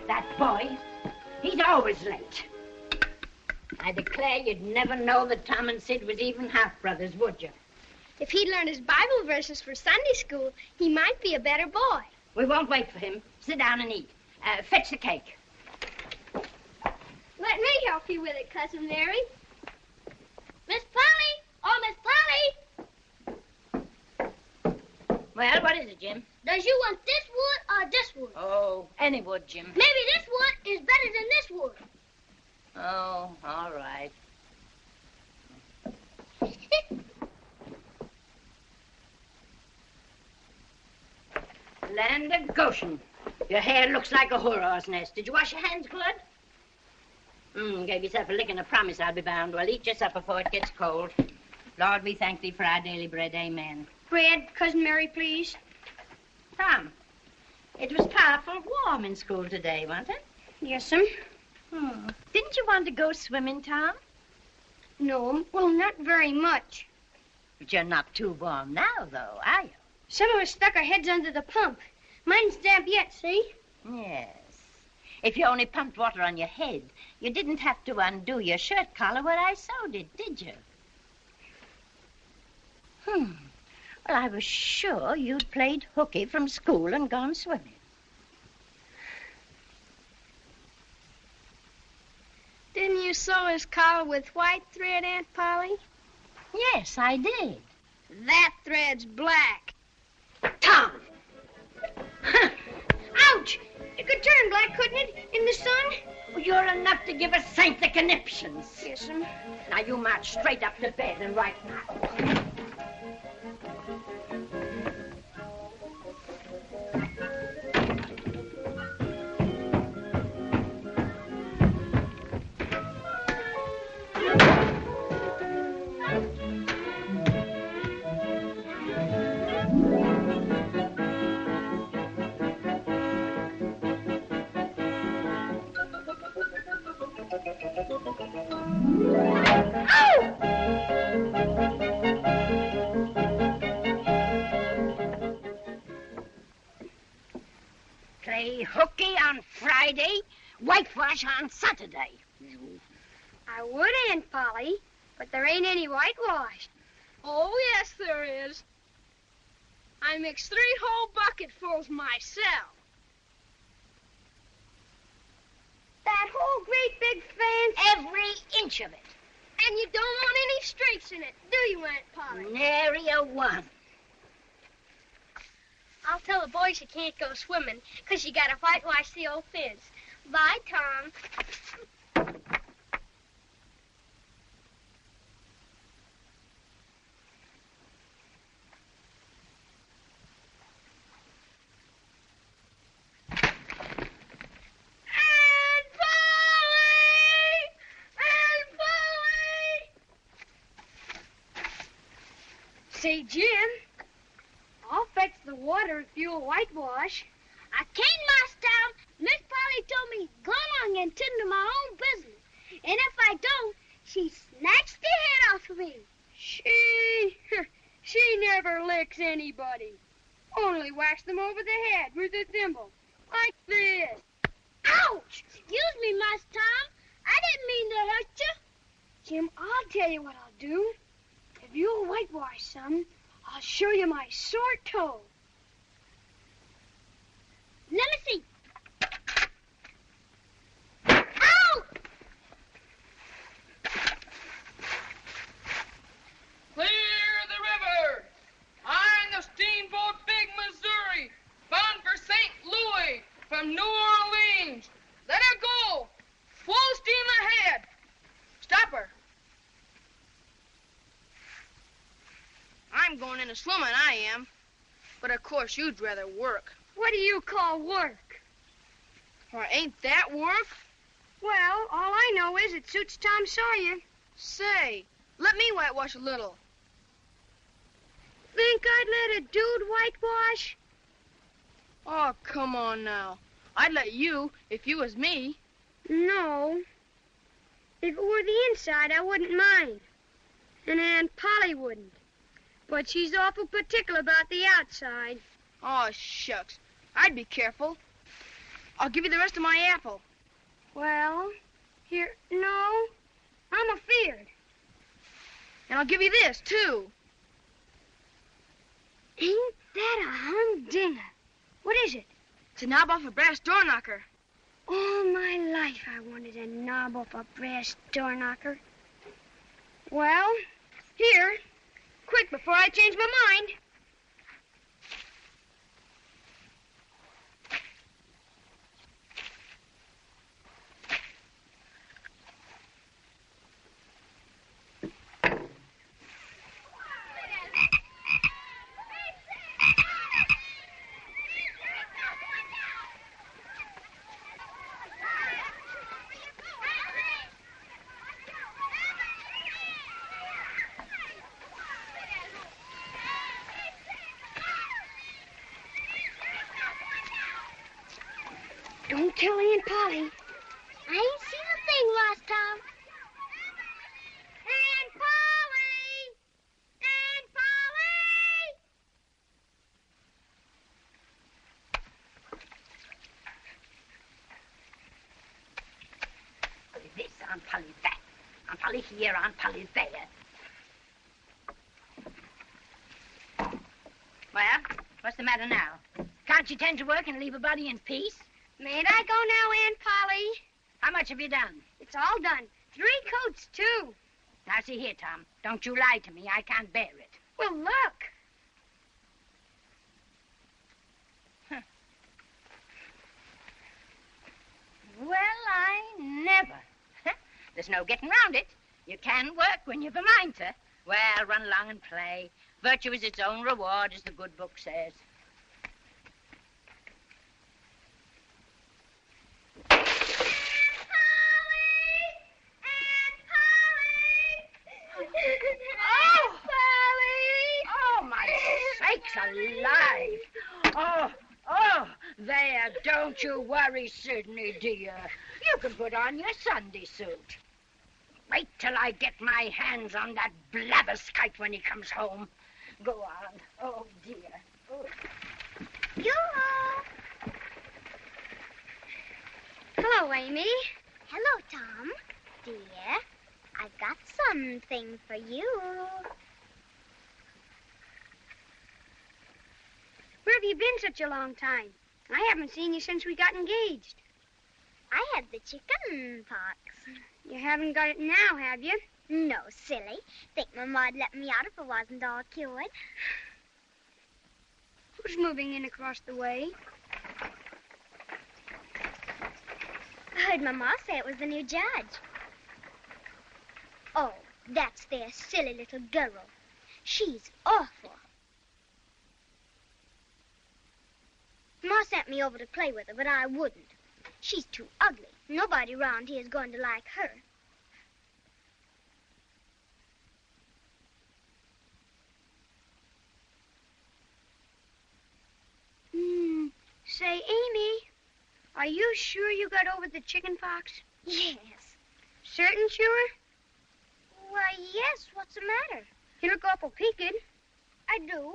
That boy, he's always late. I declare you'd never know that Tom and Sid was even half-brothers, would you? If he'd learned his Bible verses for Sunday school, he might be a better boy. We won't wait for him. Sit down and eat. Fetch the cake. Let me help you with it, Cousin Mary. Miss Polly! Oh, Miss Polly! Well, what is it, Jim? Does you want this wood or this wood? Oh, any wood, Jim. Maybe this wood is better than this wood. Oh, all right. Land of Goshen. Your hair looks like a whorehouse nest. Did you wash your hands good? Gave yourself a lick and a promise, I'll be bound. Well, eat your supper before it gets cold. Lord, we thank thee for our daily bread. Amen. Bread, Cousin Mary, please. Tom, it was powerful warm in school today, wasn't it? Yes'm. Didn't you want to go swimming, Tom? No, well, not very much. But you're not too warm now, though, are you? Some of us stuck our heads under the pump. Mine's damp yet, see? Yes. If you only pumped water on your head, you didn't have to undo your shirt collar where I sewed it, did you? Well, I was sure you'd played hooky from school and gone swimming. Didn't you sew his collar with white thread, Aunt Polly? Yes, I did. That thread's black. Tom! Ouch! It could turn black, couldn't it, in the sun? Well, you're enough to give a saint the conniptions. Yes'm. Now, you march straight up to bed and right now. Play hooky on Friday, whitewash on Saturday. I would, Aunt Polly, but there ain't any whitewash. Oh, yes, there is. I mixed 3 whole bucketfuls myself. That whole great big fence? Every inch of it. And you don't want any streaks in it, do you, Aunt Polly? Nary a one. I'll tell the boys you can't go swimming, 'cause you gotta whitewash the old fence. Bye, Tom. Say, Jim, I'll fetch the water if you'll whitewash. I can't, Master Tom. Miss Polly told me go along and tend to my own business. And if I don't, she snatched the head off of me. She never licks anybody. Only whacks them over the head with a thimble, like this. Ouch! Excuse me, Master Tom. I didn't mean to hurt you. Jim, I'll tell you what I'll do. If you'll whitewash some, I'll show you my sore toe. Let me see. Ow! Clear the river! I'm the steamboat Big Missouri, bound for St. Louis from New Orleans. Let her go! Full steam ahead! Stop her! I'm going into swimming, I am. But of course you'd rather work. What do you call work? Or ain't that work? Well, all I know is it suits Tom Sawyer. Say, let me whitewash a little. Think I'd let a dude whitewash? Oh, come on now. I'd let you if you was me. No. If it were the inside, I wouldn't mind. And Aunt Polly wouldn't. But she's awful particular about the outside. Oh, shucks. I'd be careful. I'll give you the rest of my apple. Well, here, no. I'm afeard. And I'll give you this, too. Ain't that a humdinger? What is it? It's a knob off a brass door knocker. All my life I wanted a knob off a brass door knocker. Well, here. Quick, before I change my mind. Don't tell Aunt Polly. I ain't seen a thing, Lost Tom. Aunt Polly! Aunt Polly! Polly this, Aunt Polly that. Aunt Polly here, Aunt Polly there. Well, what's the matter now? Can't you tend to work and leave a body in peace? Mayn't I go now, Aunt Polly? How much have you done? It's all done. 3 coats, too. Now, see here, Tom. Don't you lie to me. I can't bear it. Well, look. Well, I never. There's no getting round it. You can work when you've a mind to. Well, run along and play. Virtue is its own reward, as the good book says. Alive. Oh, there, don't you worry, Sydney, dear. You can put on your Sunday suit. Wait till I get my hands on that blatherskite when he comes home. Go on. Oh, dear. Oh. Yoo-hoo! Hello, Amy. Hello, Tom. Dear, I've got something for you. Where have you been such a long time? I haven't seen you since we got engaged. I had the chicken pox. You haven't got it now, have you? No, silly. Think Mama'd let me out if it wasn't all cured. Who's moving in across the way? I heard Mama say it was the new judge. Oh, that's their silly little girl. She's awful. Ma sent me over to play with her, but I wouldn't. She's too ugly. Nobody around here is going to like her. Say, Amy, are you sure you got over the chicken pox? Yes. Certain sure? Why, yes. What's the matter? You look awful peaked. I do.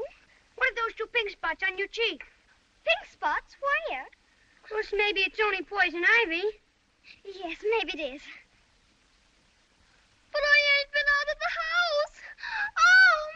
What are those 2 pink spots on your cheek? Pink spots? Where? Well, maybe it's only poison ivy. Yes, maybe it is. But I ain't been out of the house. Oh!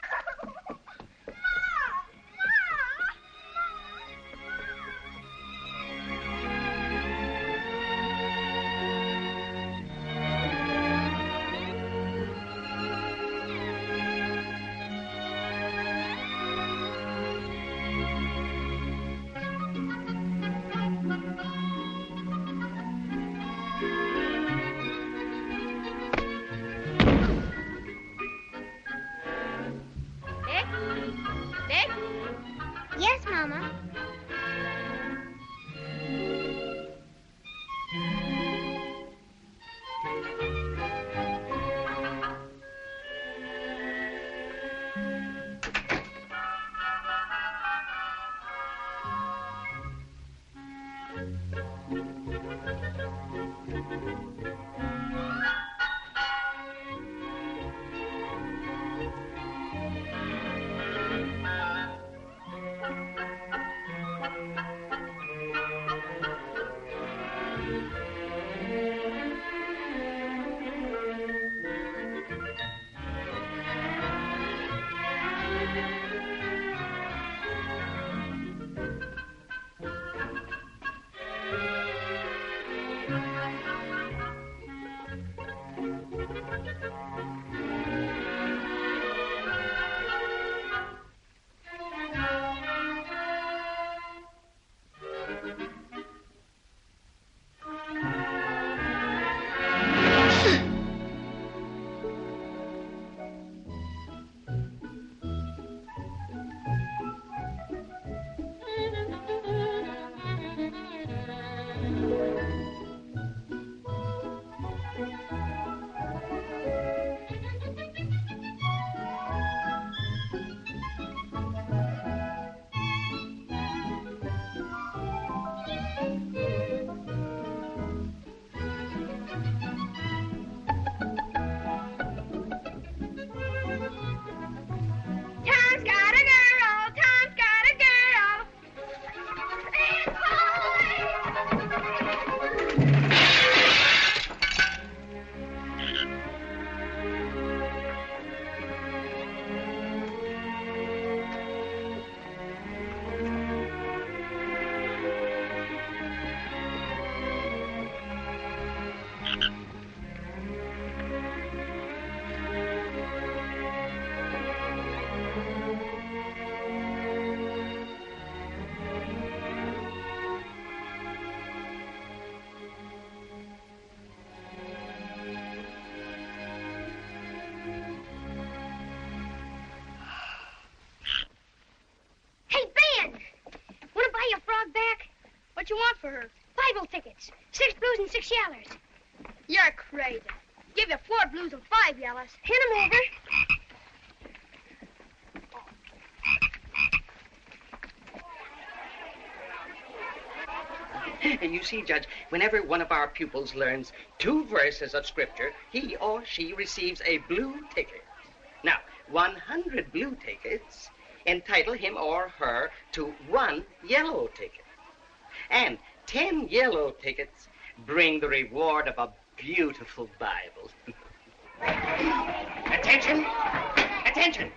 Yes, Mama. Tom's got a girl. Tom's got a girl. Hey, Ben! Want to buy your frog back? What you want for her? Bible tickets. 6 blues and 6 yellers. You're crazy. Give you 4 blues and 5 yellows. Hand 'em over. And you see, Judge, whenever one of our pupils learns 2 verses of Scripture, he or she receives a blue ticket. Now, 100 blue tickets entitle him or her to 1 yellow ticket. And 10 yellow tickets bring the reward of a beautiful Bible. Attention! Attention!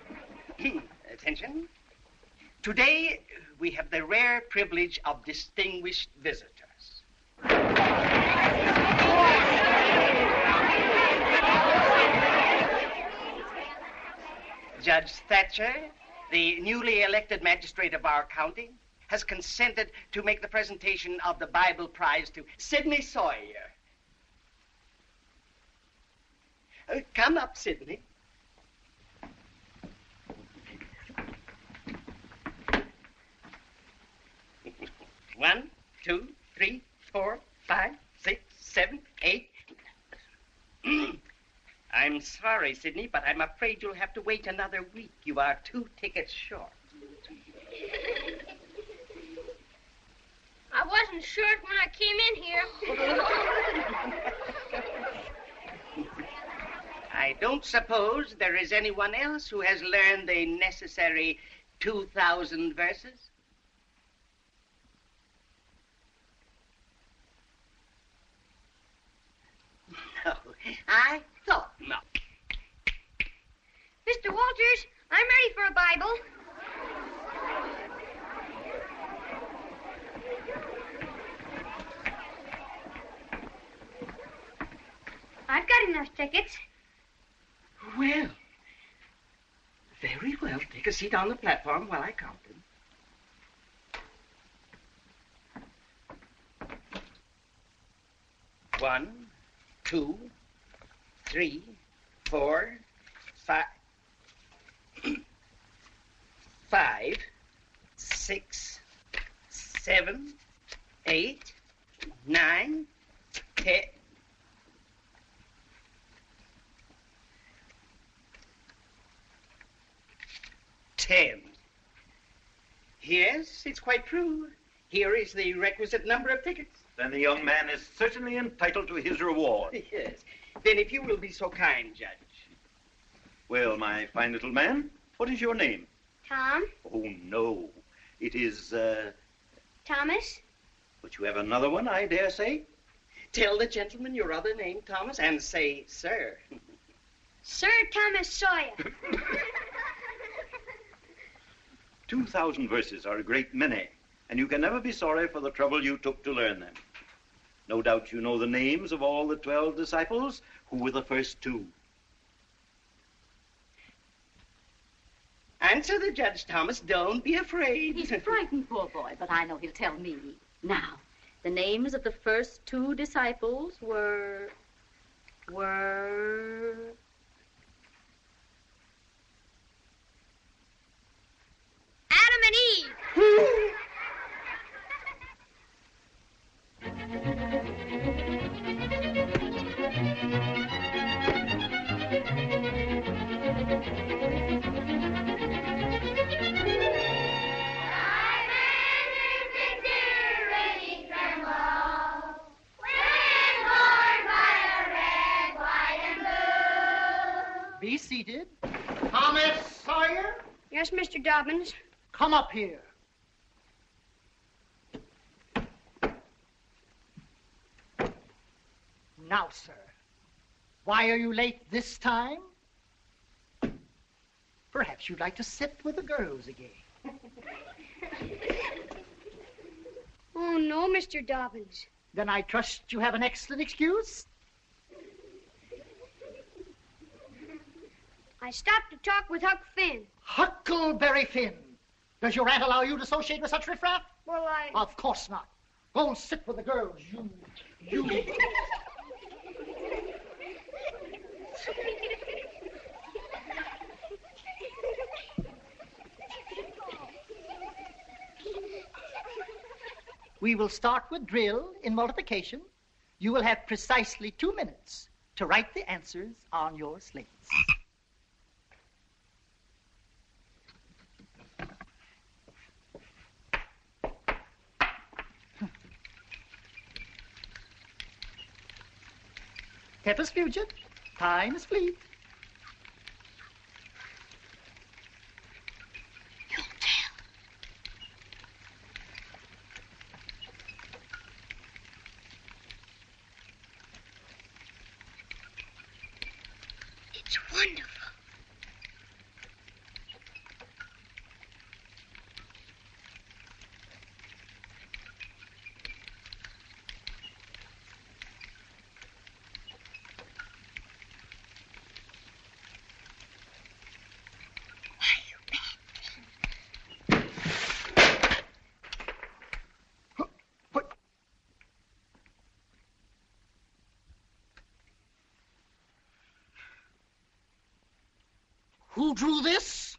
Attention. Today, we have the rare privilege of distinguished visitors. Judge Thatcher, the newly elected magistrate of our county, has consented to make the presentation of the Bible prize to Sidney Sojer. Come up, Sidney. One, 2, 3, 4, 5, 6, 7, 8. I'm sorry, Sidney, but I'm afraid you'll have to wait another week. You are 2 tickets short. I wasn't short when I came in here. I don't suppose there is anyone else who has learned the necessary 2,000 verses? No, I thought not. Mr. Walters, I'm ready for a Bible. I've got enough tickets. Well, very well. Take a seat on the platform while I count them. One, 2, 3, 4, 5, 5, 6, 7, 8, 9, 10. Yes, it's quite true. Here is the requisite number of tickets. Then the young man is certainly entitled to his reward. Yes. Then if you will be so kind, Judge. Well, my fine little man, what is your name? Tom. Oh, no. It is, Thomas. but you have another one, I dare say. Tell the gentleman your other name, Thomas, and say, sir. Sir Thomas Sawyer. 2,000 verses are a great many, and you can never be sorry for the trouble you took to learn them. No doubt you know the names of all the 12 disciples. Who were the first 2? answer the judge, Thomas. Don't be afraid. He's frightened, poor boy, but I know he'll tell me. Now, the names of the first 2 disciples were... Adam and Eve. Be seated. Thomas Sawyer, Yes, Mr. Dobbins. come up here. Now, sir, why are you late this time? Perhaps you'd like to sit with the girls again. Oh, no, Mr. Dobbins. Then I trust you have an excellent excuse. I stopped to talk with Huck Finn. Huckleberry Finn. Does your aunt allow you to associate with such riffraff? Well, Of course not. Go and sit with the girls, you. We will start with drill in multiplication. You will have precisely 2 minutes to write the answers on your slates. Tempus fugit, time is fleet. It's wonderful. Who drew this?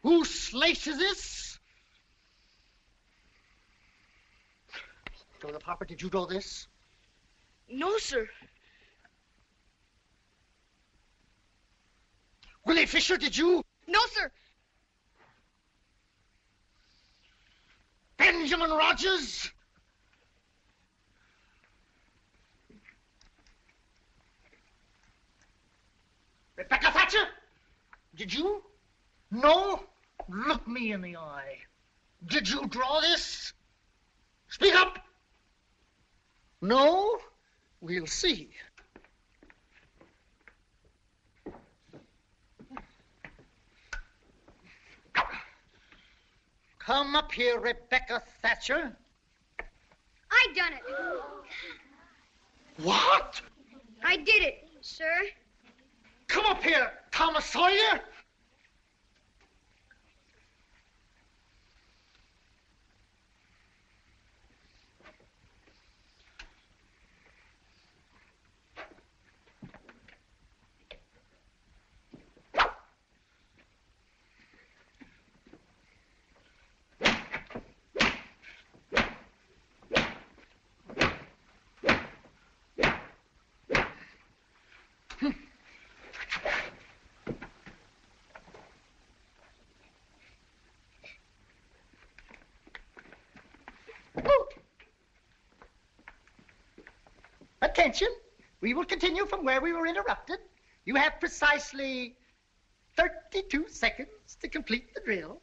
Whose slate is this? Joseph Harper, did you draw this? No, sir. Willie Fisher, did you? No, sir. Benjamin Rogers? Rebecca Thatcher? Did you? No? Look me in the eye. Did you draw this? Speak up! No? We'll see. Come up here, Rebecca Thatcher. I done it. What? I did it, sir. Come up here, Thomas Sawyer. Attention. We will continue from where we were interrupted. You have precisely 32 seconds to complete the drill.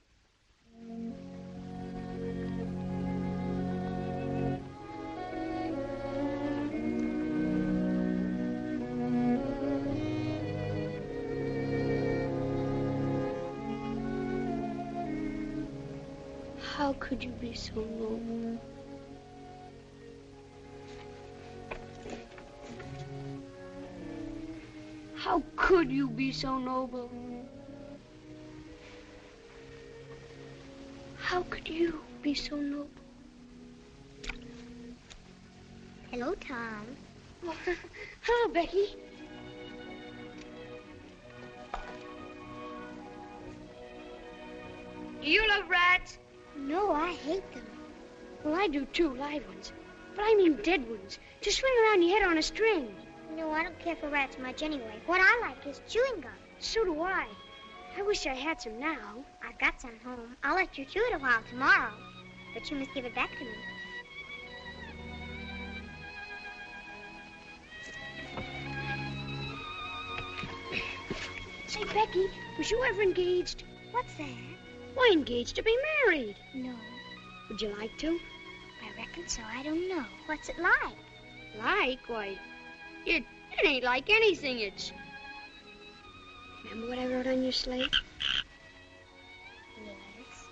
How could you be so noble? How could you be so noble? How could you be so noble? Hello, Tom. Oh, hello, Becky. Do you love rats? No, I hate them. Well, I do too, live ones. But I mean dead ones. To swing around your head on a string. No, I don't care for rats much anyway. What I like is chewing gum. So do I. I wish I had some now. I've got some home. I'll let you chew it a while tomorrow. But you must give it back to me. Say, Becky, was you ever engaged? What's that? Why, engaged to be married. No, Would you like to? I reckon so. I don't know. What's it like? Like? Why, it ain't like anything. It's... Remember what I wrote on your slate? Yes.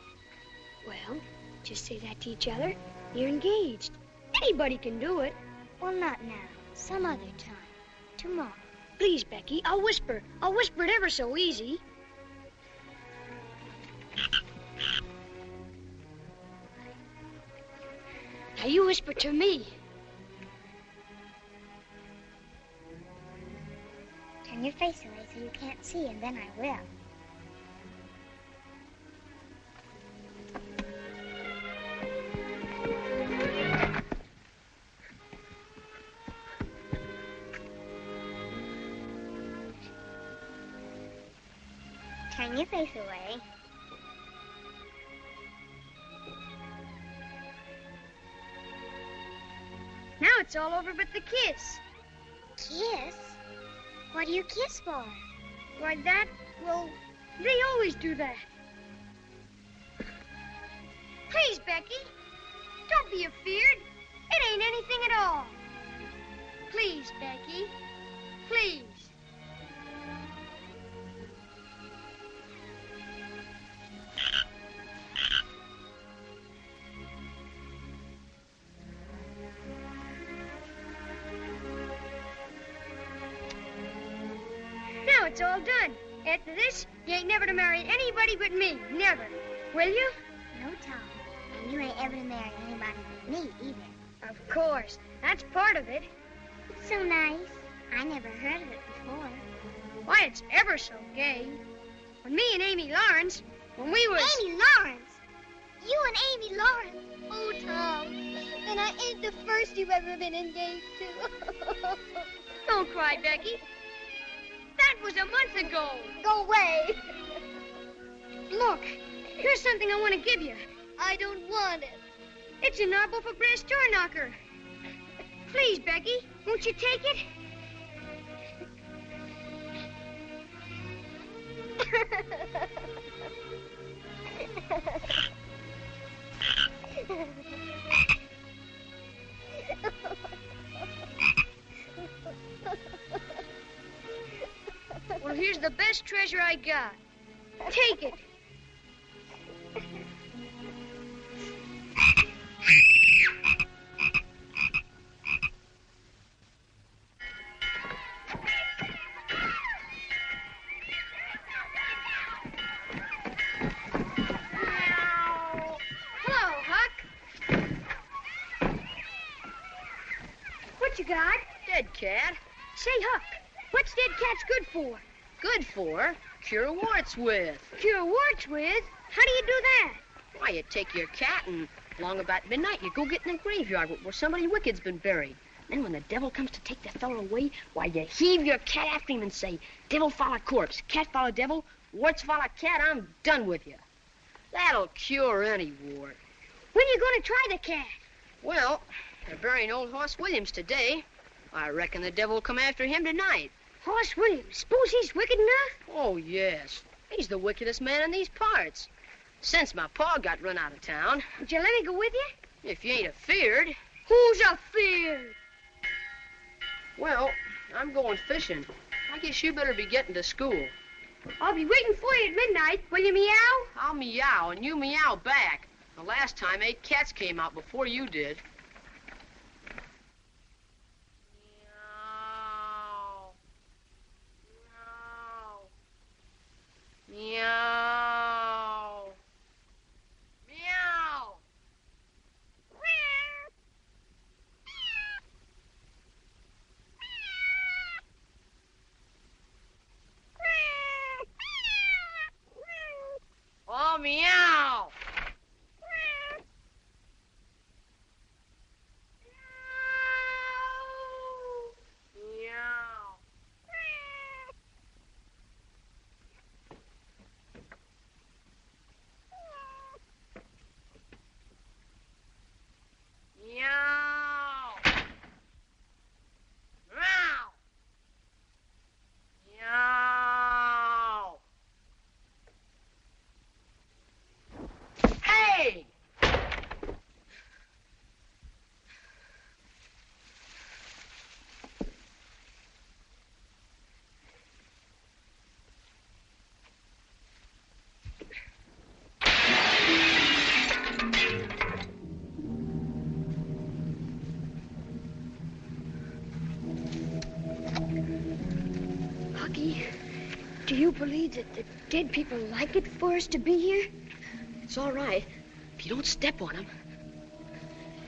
Well, just say that to each other. You're engaged. Anybody can do it. Well, not now. Some other time. Tomorrow. Please, Becky, I'll whisper. I'll whisper it ever so easy. Now you whisper to me. Turn your face away so you can't see, and then I will. Turn your face away. Now it's all over but the kiss. Kiss? What do you kiss for? Why, that, well, they always do that. Please, Becky, don't be afeard. It ain't anything at all. Please, Becky, please. Now it's all done. After this, you ain't never to marry anybody but me. Never. Will you? No, Tom. And you ain't ever to marry anybody but me either. Of course. That's part of it. It's so nice. I never heard of it before. Why, it's ever so gay. When me and Amy Lawrence, when we was... Amy Lawrence? You and Amy Lawrence? Oh, Tom. And I ain't the first you've ever been engaged to. Don't cry, Becky. That was a month ago. Go away. Look, here's something I want to give you. I don't want it. It's a marble for brass door knocker. Please, Becky, won't you take it? Well, here's the best treasure I got. Take it. Hello, Huck. What you got? Dead cat. Say, Huck, what's dead cats good for? Good for? Cure warts with. Cure warts with? How do you do that? Why, you take your cat and along about midnight you go get in the graveyard where somebody wicked's been buried. Then when the devil comes to take the fellow away, why, you heave your cat after him and say, devil follow corpse, cat follow devil, warts follow cat, I'm done with you. That'll cure any wart. When you going to try the cat? Well, they're burying old Hoss Williams today. I reckon the devil will come after him tonight. Hoss Williams, suppose he's wicked enough? Oh, yes. He's the wickedest man in these parts. Since my pa got run out of town. Would you let me go with you? If you ain't afeard. Who's afeard? Well, I'm going fishing. I guess you better be getting to school. I'll be waiting for you at midnight. Will you meow? I'll meow, and you meow back. The last time 8 cats came out before you did. Meow. Meow. Meow. Do you believe that the dead people like it for us to be here? It's all right if you don't step on them.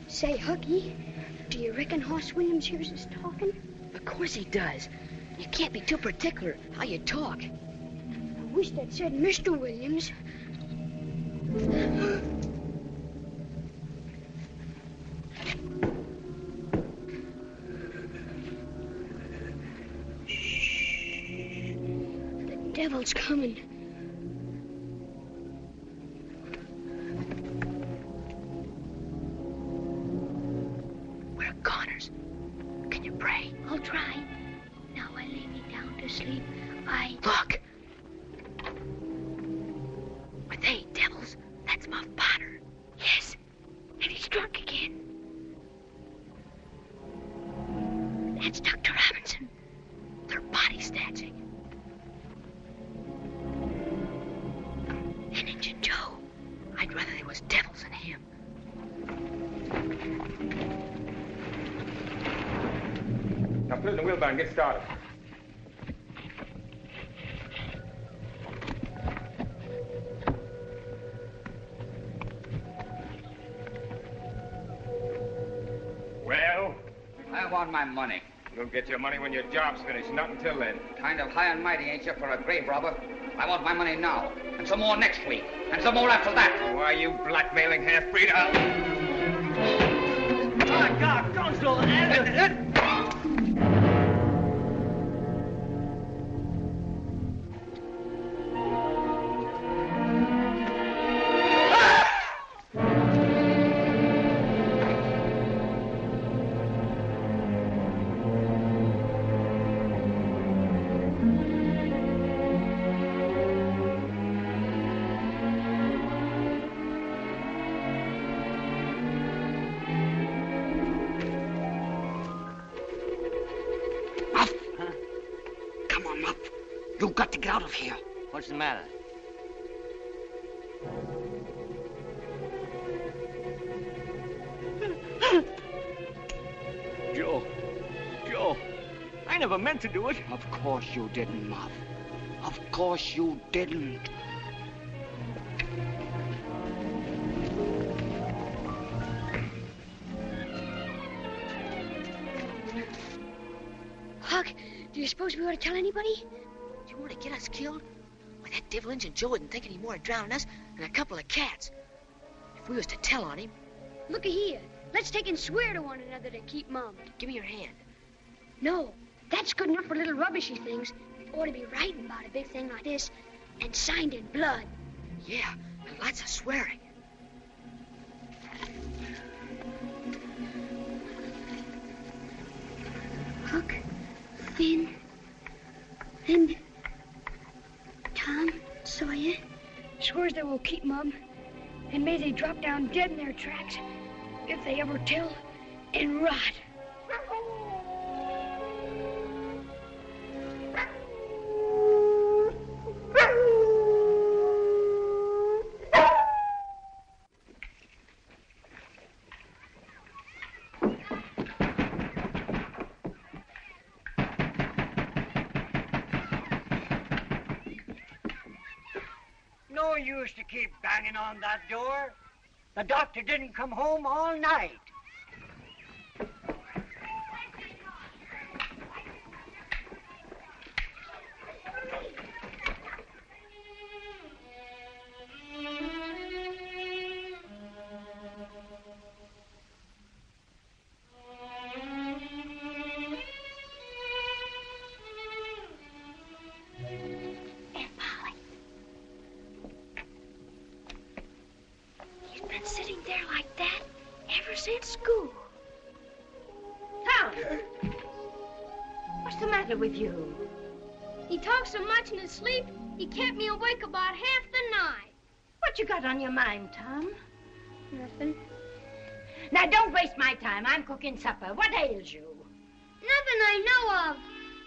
Say, Huggy, do you reckon Hoss Williams hears us talking? Of course he does. You can't be too particular how you talk. I wish that said Mr. Williams. The devil's coming. We're goners. Can you pray? I'll try. Now I lay me down to sleep. Look. Are they devils? That's my father. Yes, and he's drunk again. That's Dr. Robinson. They're body snatching. And Injun Joe. I'd rather they was devils than him. Now put it in the wheelbarrow and get started. Well? I want my money. You'll get your money when your job's finished, not until then. Kind of high and mighty, ain't you, for a grave robber? I want my money now, and some more next week, and some more after that. Why, you blackmailing half-breed, My God, don't throw that. You've got to get out of here. What's the matter? Joe, I never meant to do it. Of course you didn't, Muff. Of course you didn't. Huck, do you suppose we ought to tell anybody? Do you want to get us killed? Why, that devil Injun Joe wouldn't think any more of drowning us than a couple of cats. If we was to tell on him... Looky here. Let's take and swear to one another to keep mum. Give me your hand. No, that's good enough for little rubbishy things. Ought to be writing about a big thing like this and signed in blood. Yeah, and lots of swearing. Huck, Finn, and Tom Sawyer swears they will keep mum, and may they drop down dead in their tracks if they ever tell and rot. No use to keep banging on that door. The doctor didn't come home all night. Sitting there like that ever since school. Tom! What's the matter with you? He talks so much in his sleep, he kept me awake about half the night. What you got on your mind, Tom? Nothing. Now, don't waste my time. I'm cooking supper. What ails you? Nothing I know of.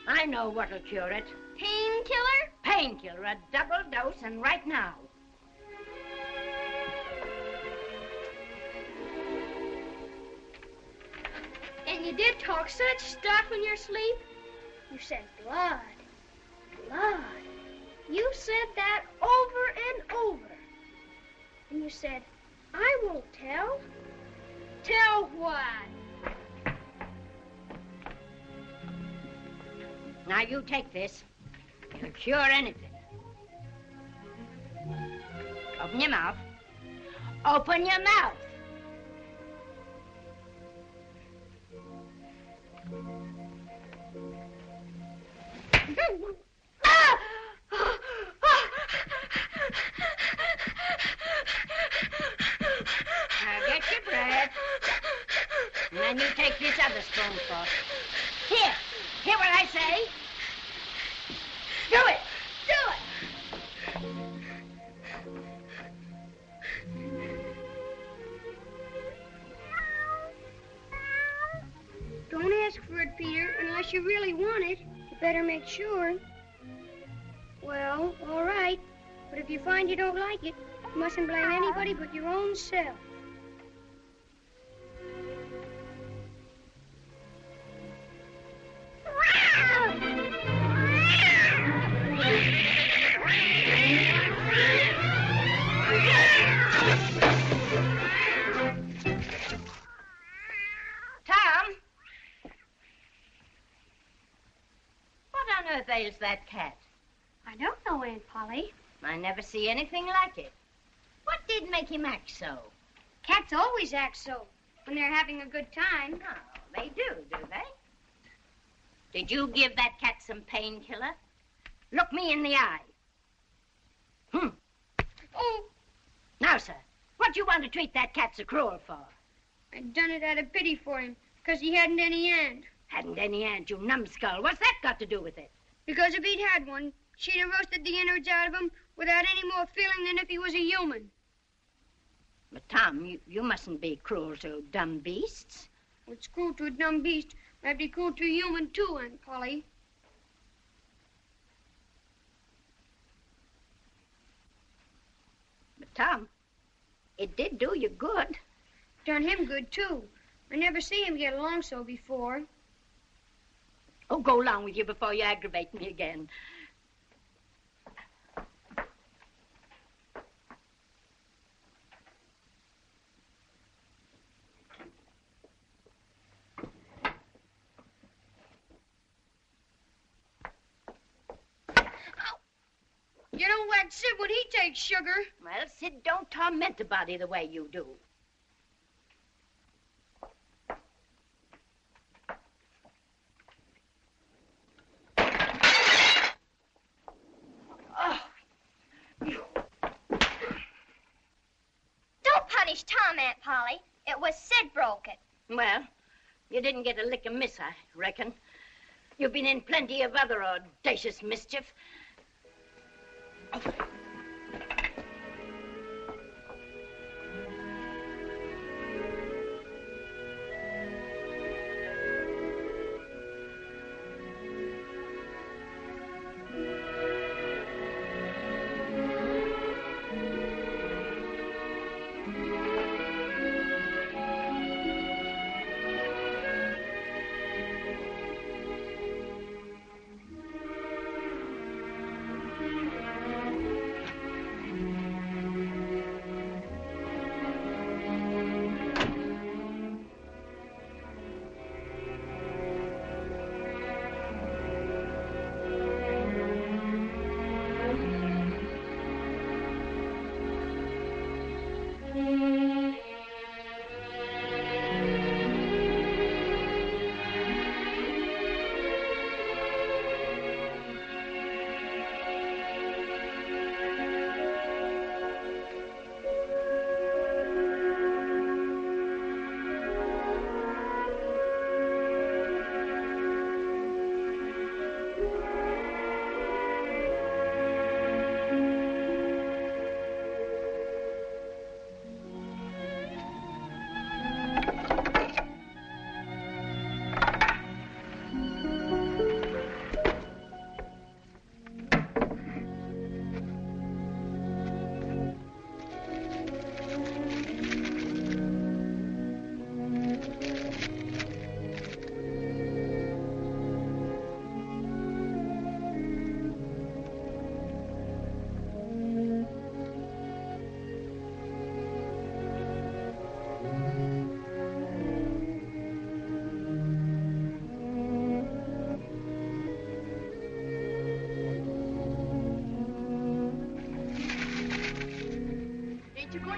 I know what'll cure it. Painkiller? Painkiller, a double dose, and right now. And you did talk such stuff in your sleep? You said blood, blood. You said that over and over. And you said, I won't tell. Tell what? Now you take this. It'll cure anything. Open your mouth. Open your mouth. Now get your breath. And then you take this other spoonful. Here. Hear what I say? Do it. Do it. Don't ask for it, Peter, unless you really want it. You better make sure. Well, all right. But if you find you don't like it, you mustn't blame anybody but your own self. Tom? What on earth ails that cat? I don't know, Aunt Polly. I never see anything like it. What did make him act so? Cats always act so when they're having a good time. No, they do they? Did you give that cat some painkiller? Look me in the eye. Oh, Now, sir, what do you want to treat that cat so cruel for? I done it out of pity for him because he hadn't any hand. Hadn't any aunt, you numbskull. What's that got to do with it? Because if he'd had one, she'd have roasted the innards out of him without any more feeling than if he was a human. But, Tom, you mustn't be cruel to dumb beasts. What's cruel to a dumb beast might be cruel to a human, too, Aunt Polly. But, Tom, it did do you good. Done him good, too. I never see him get along so before. Oh, go along with you before you aggravate me again. You don't whack Sid when he takes sugar. Well, Sid don't torment a body the way you do. Don't punish Tom, Aunt Polly. It was Sid broke it. Well, you didn't get a lick of miss, I reckon. You've been in plenty of other audacious mischief.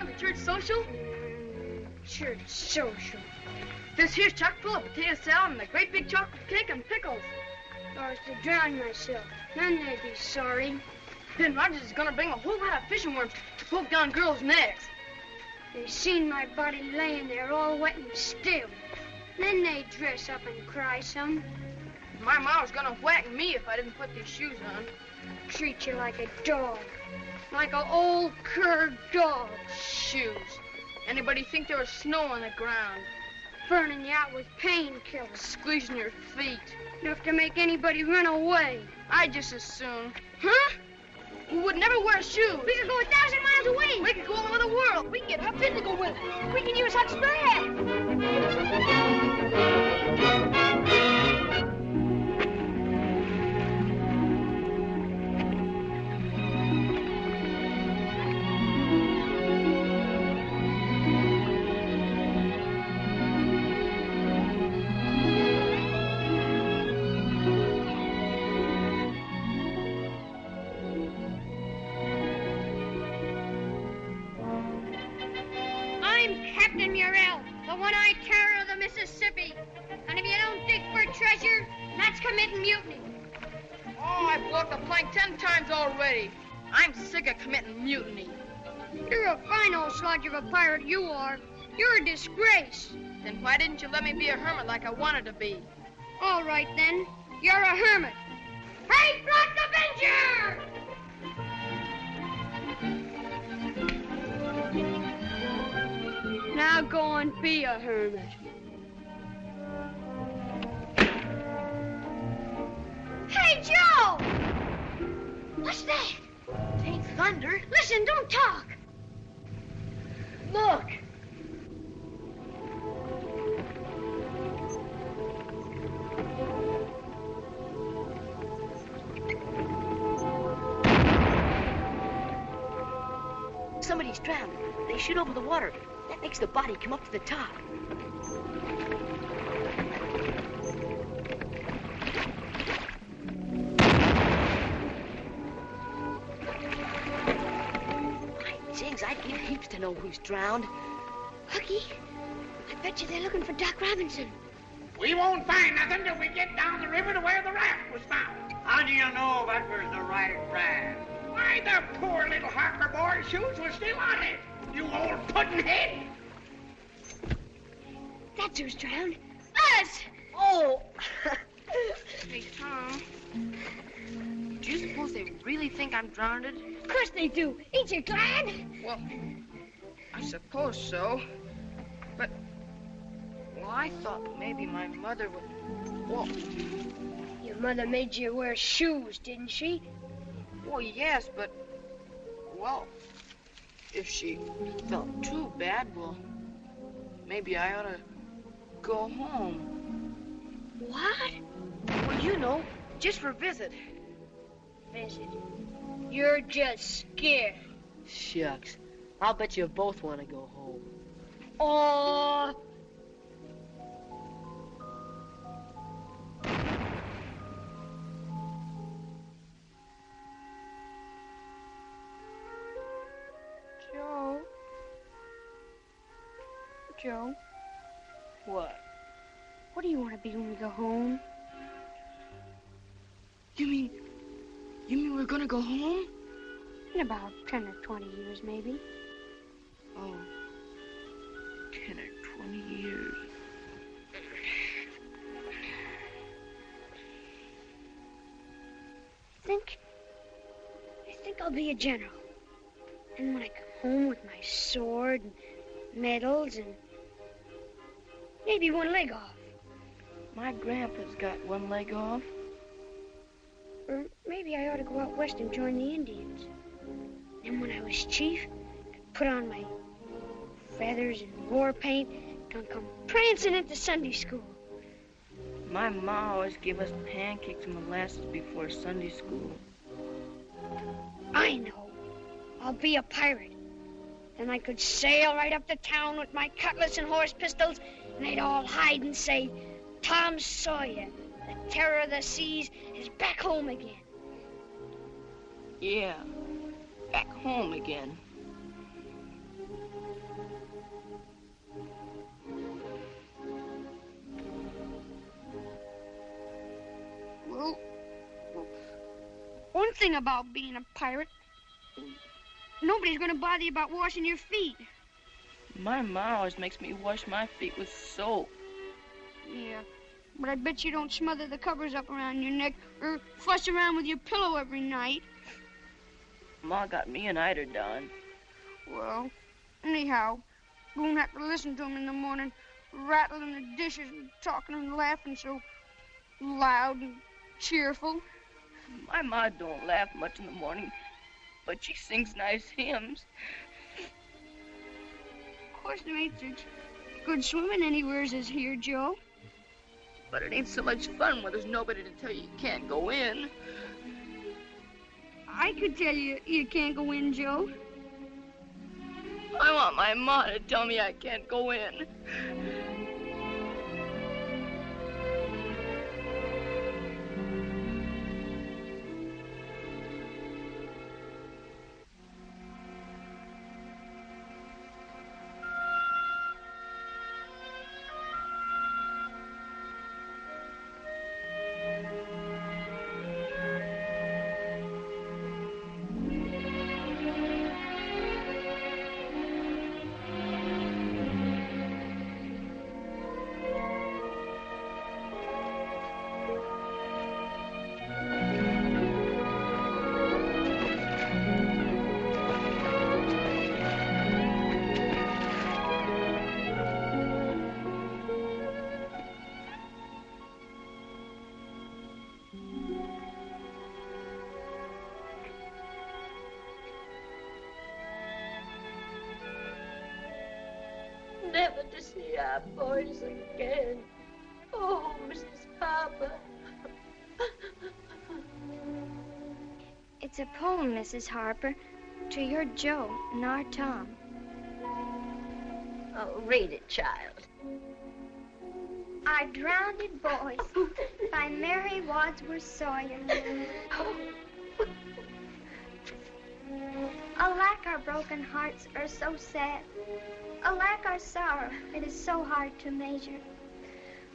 to the church social? Church social. This here's chock full of potato salad and a great big chocolate cake and pickles. I was to drown myself. Then they'd be sorry. Ben Rogers is gonna bring a whole lot of fishing worms to poke down girls' necks. They seen my body laying there all wet and still. Then they dress up and cry some. My ma was gonna whack me if I didn't put these shoes on. Treat you like a dog. Like an old cur dog. Shoes. Anybody think there was snow on the ground? Burning you out with painkillers. Squeezing your feet. Enough to make anybody run away. I'd just as soon. Huh? We would never wear shoes. We could go 1,000 miles away. We could go all over the world. We can get Huck Finn to go with us. We can use Huck's bread. I'm sick of committing mutiny. You're a fine old slodge of a pirate, you are. You're a disgrace. Then why didn't you let me be a hermit like I wanted to be? All right, then. You're a hermit. Hey, Black Avenger! Now go and be a hermit. Hey, Joe! What's that? It ain't thunder. Listen, don't talk. Look. Somebody's drowned. They shoot over the water. That makes the body come up to the top. I'd give heaps to know who's drowned. Hooky, I bet you they're looking for Doc Robinson. We won't find nothing till we get down the river to where the raft was found. How do you know that was the right raft? Why, the poor little Harper boy's shoes were still on it. You old puddin'head. That's who's drowned. Us! Oh! Hey, Tom. Do you suppose they really think I'm drowned? Of course they do. Ain't you glad? Well, I suppose so. But, well, I thought maybe my mother would... Well... Your mother made you wear shoes, didn't she? Well, yes, but... Well, if she felt too bad, well, maybe I ought to go home. What? Well, you know, just for a visit. Visit? You're just scared. Shucks. I'll bet you both want to go home. Oh. Joe. What? What do you want to be when we go home? You mean we're gonna go home? In about 10 or 20 years, maybe. Oh, 10 or 20 years. I think I'll be a general. And when I come home with my sword and medals and maybe one leg off. My grandpa's got one leg off. Or maybe I ought to go out west and join the Indians. And when I was chief, I'd put on my feathers and war paint and come prancing into Sunday school. My ma always give us pancakes and molasses before Sunday school. I know. I'll be a pirate. Then I could sail right up to town with my cutlass and horse pistols, and they'd all hide and say, Tom Sawyer, the terror of the seas, is back home again. Yeah, back home again. Well, one thing about being a pirate, nobody's going to bother you about washing your feet. My ma always makes me wash my feet with soap. Yeah, but I bet you don't smother the covers up around your neck or fuss around with your pillow every night. Ma got me an eider done. Well, anyhow, you won't have to listen to him in the morning, rattling the dishes and talking and laughing so loud and cheerful. My ma don't laugh much in the morning, but she sings nice hymns. Of course, there ain't such good swimming anywhere as here, Joe. But it ain't so much fun when there's nobody to tell you can't go in. I could tell you you can't go in, Joe. I want my ma to tell me I can't go in. Never to see our boys again. Oh, Mrs. Harper. It's a poem, Mrs. Harper, to your Joe and our Tom. Oh, read it, child. Our Drowned Boys by Mary Wadsworth Sawyer. Alack, our broken hearts are so sad. Alack, our sorrow, it is so hard to measure.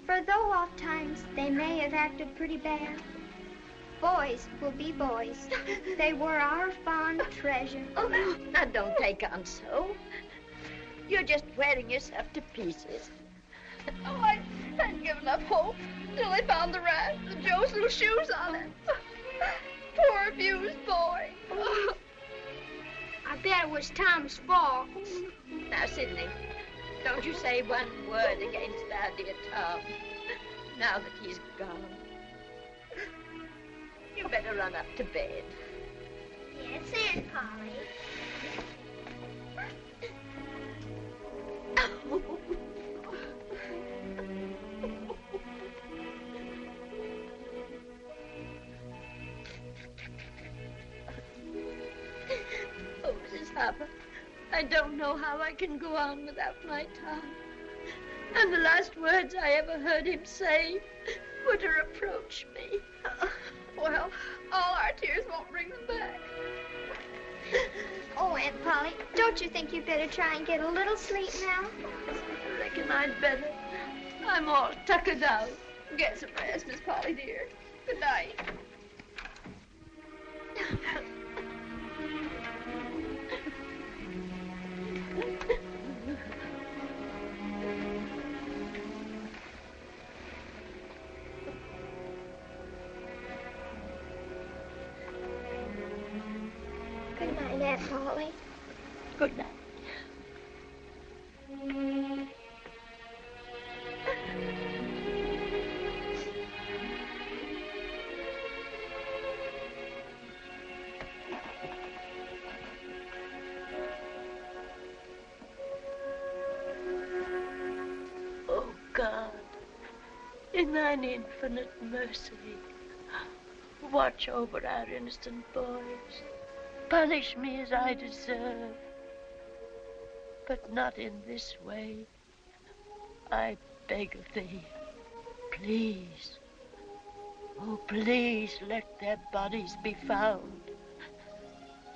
For though oft times they may have acted pretty bad, boys will be boys. They were our fond treasure. Oh, now don't take on so. You're just wearing yourself to pieces. Oh, I'd given up hope till I found the rat with Joe's little shoes on it. Poor abused boy. Oh. I bet it was Tom's fault. Now, Sidney, don't you say one word against our dear Tom, now that he's gone. You better run up to bed. Yes, Aunt Polly. Oh, Mrs. Harper, I don't know how I can go on without my Tom. And the last words I ever heard him say were to reproach me. Well, all our tears won't bring them back. Oh, Aunt Polly, don't you think you'd better try and get a little sleep now? I reckon I'd better. I'm all tuckered out. Get some rest, Miss Polly, dear. Good night. Good night, Aunt Polly. Good night. Oh, God, in thine infinite mercy, watch over our innocent boys. Punish me as I deserve, but not in this way. I beg of thee, please, oh, please let their bodies be found,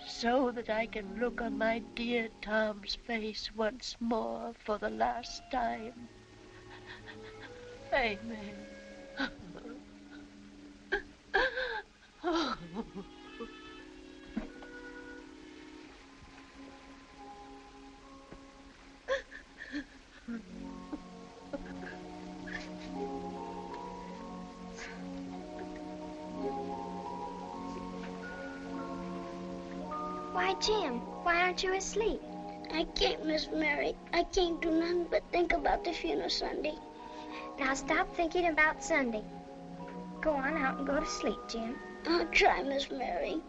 so that I can look on my dear Tom's face once more for the last time. Amen. Why, Jim, why aren't you asleep? I can't, Miss Mary. I can't do nothing but think about the funeral Sunday. Now stop thinking about Sunday. Go on out and go to sleep, Jim. I'll try, Miss Mary.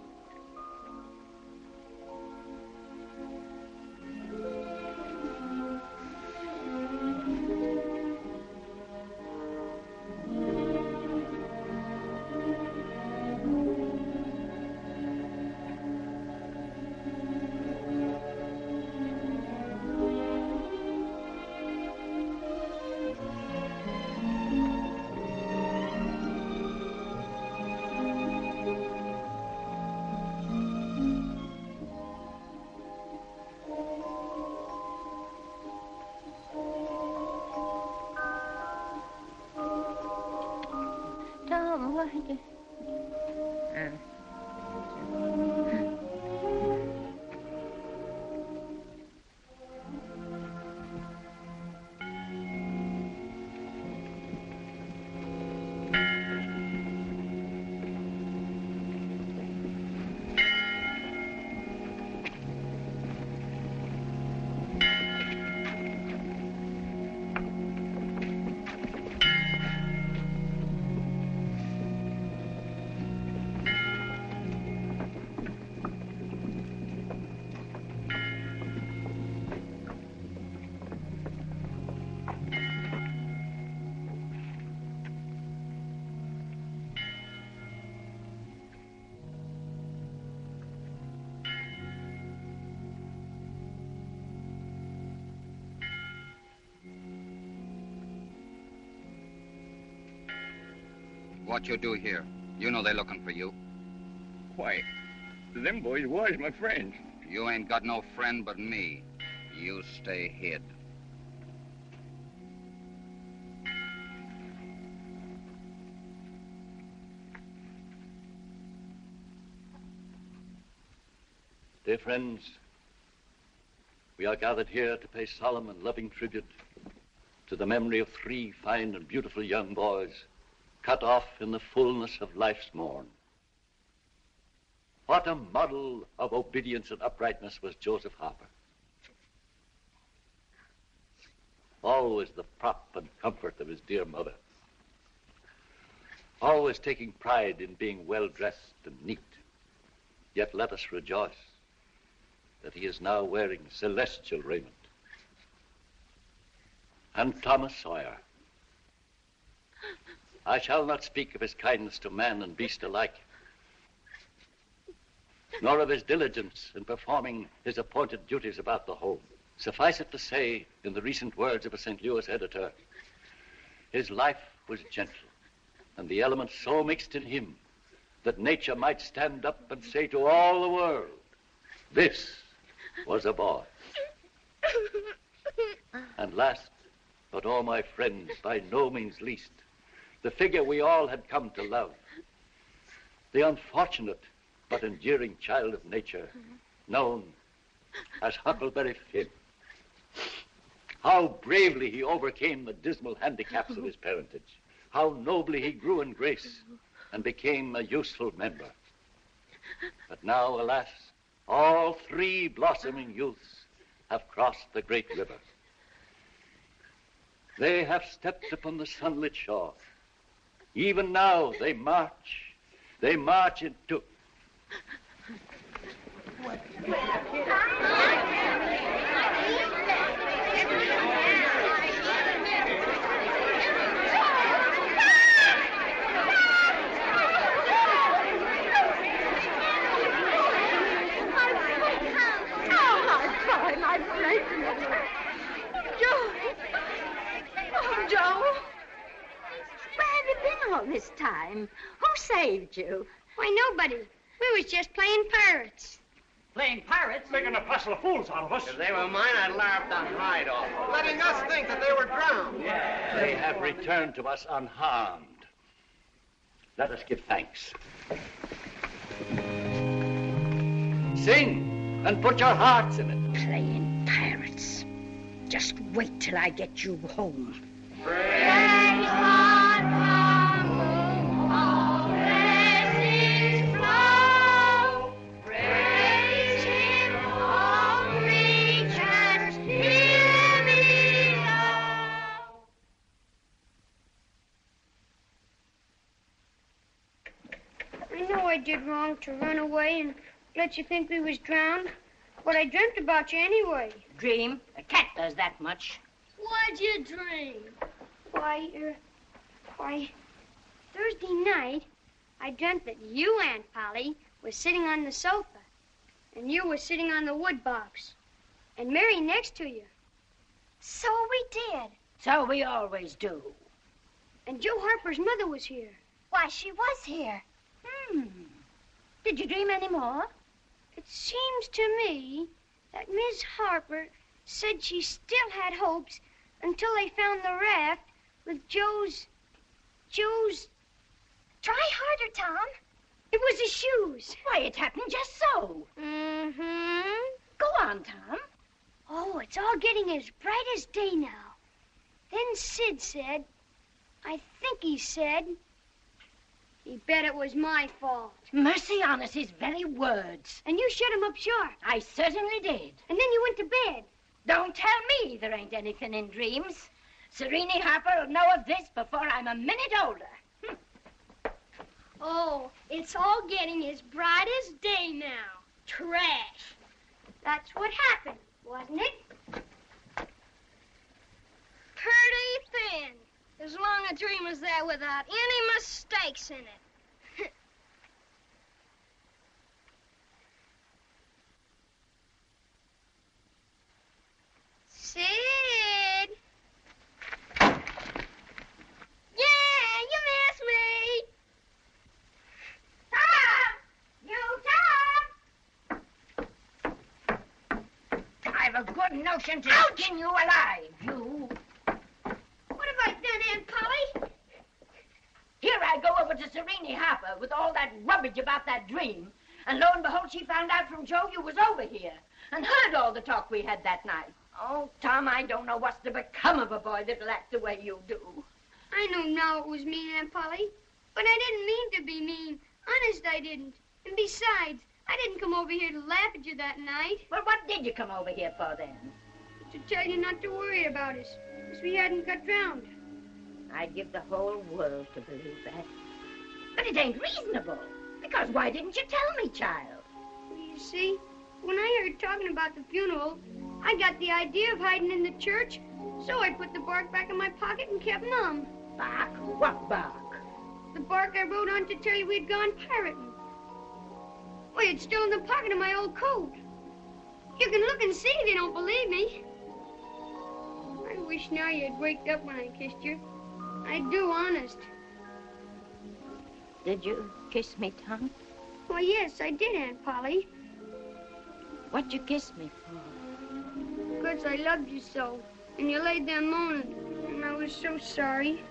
Tom, why did... What you do here? You know they're looking for you. Why, them boys was my friends. You ain't got no friend but me. You stay hid. Dear friends, we are gathered here to pay solemn and loving tribute to the memory of 3 fine and beautiful young boys cut off in the fullness of life's morn. What a model of obedience and uprightness was Joseph Harper. Always the prop and comfort of his dear mother. Always taking pride in being well-dressed and neat. Yet let us rejoice that he is now wearing celestial raiment. And Thomas Sawyer. I shall not speak of his kindness to man and beast alike, nor of his diligence in performing his appointed duties about the home. Suffice it to say, in the recent words of a St. Louis editor, his life was gentle, and the elements so mixed in him that nature might stand up and say to all the world, this was a boy. And last, but all my friends, by no means least, the figure we all had come to love, the unfortunate but endearing child of nature, known as Huckleberry Finn. How bravely he overcame the dismal handicaps of his parentage. How nobly he grew in grace and became a useful member. But now, alas, all 3 blossoming youths have crossed the great river. They have stepped upon the sunlit shore. Even now they march into... All this time. Who saved you? Why, nobody. We was just playing pirates. Playing pirates? Making a passel of fools out of us. If they were mine, I'd laugh the hide off. Letting us think that they were drowned. They have returned to us unharmed. Let us give thanks. Sing and put your hearts in it. Playing pirates. Just wait till I get you home. Praise God from whom all blessings flow. Praise Him, all creatures here below. I know I did wrong to run away and let you think we was drowned, but I dreamt about you anyway. Dream? A cat does that much. What'd you dream? Why, Thursday night, I dreamt that you, Aunt Polly, was sitting on the sofa, and you were sitting on the wood box, and Mary next to you. So we did. So we always do. And Joe Harper's mother was here. Why, she was here. Did you dream any more? It seems to me that Miss Harper said she still had hopes until they found the raft with Joe's... Try harder, Tom. It was his shoes. Why, it happened just so. Mm-hmm. Go on, Tom. Oh, it's all getting as bright as day now. Then Sid said, I think he said, he bet it was my fault. Mercy on us, his very words. And you shut him up sharp. I certainly did. And then you went to bed. Don't tell me there ain't anything in dreams. Serene Harper will know of this before I'm a minute older. Oh, it's all getting as bright as day now. Trash. That's what happened, wasn't it? Pretty thin. As long a dream as that without any mistakes in it. Sid! Yeah, you miss me! Tom! You, Tom! I've a good notion to skin you alive, you. What have I done, Aunt Polly? Here I go over to Serene Harper with all that rubbish about that dream. And lo and behold, she found out from Joe you was over here and heard all the talk we had that night. Oh, Tom, I don't know what's to become of a boy that'll act the way you do. I know now it was mean, Aunt Polly. But I didn't mean to be mean. Honest, I didn't. And besides, I didn't come over here to laugh at you that night. Well, what did you come over here for, then? To tell you not to worry about us, because we hadn't got drowned. I'd give the whole world to believe that. But it ain't reasonable. Because why didn't you tell me, child? You see, when I heard talking about the funeral, I got the idea of hiding in the church, so I put the bark back in my pocket and kept mum. Bark? What bark? The bark I wrote on to tell you we'd gone pirating. Why, it's still in the pocket of my old coat. You can look and see if you don't believe me. I wish now you'd waked up when I kissed you. I do, honest. Did you kiss me, Tom? Why, yes, I did, Aunt Polly. What'd you kiss me for? Because I loved you so. And you laid there moaning. And I was so sorry.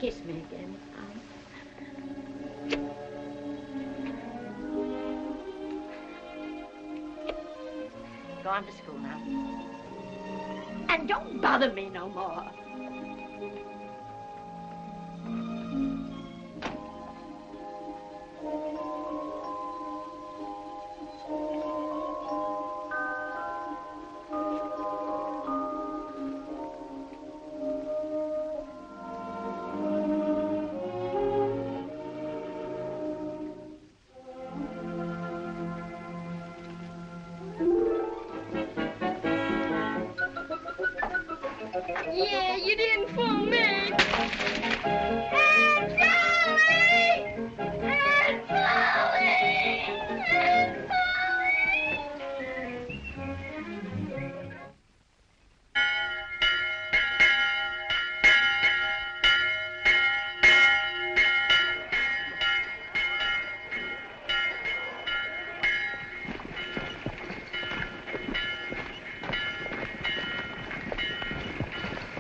Kiss me again, Tom. Go on to school now. And don't bother me no more. Yeah, you didn't fool me. Aunt Polly! Aunt Polly! Aunt Polly!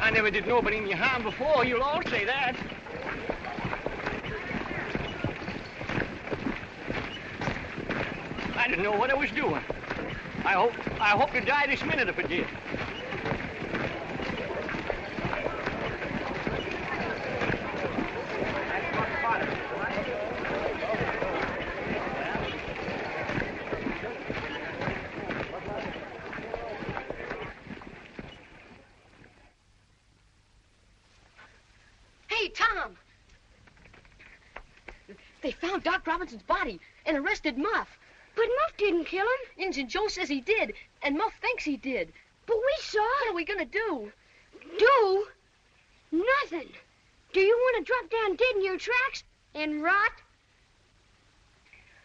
I never did nobody any harm before. You'll all say that. didn't know what I was doing. I hope to die this minute if I did. Hey, Tom! They found Doc Robinson's body and arrested Muff. But Muff didn't kill him. Injun Joe says he did, and Muff thinks he did. But we saw. What are we gonna do? Do? Nothing. Do you want to drop down dead in your tracks and rot?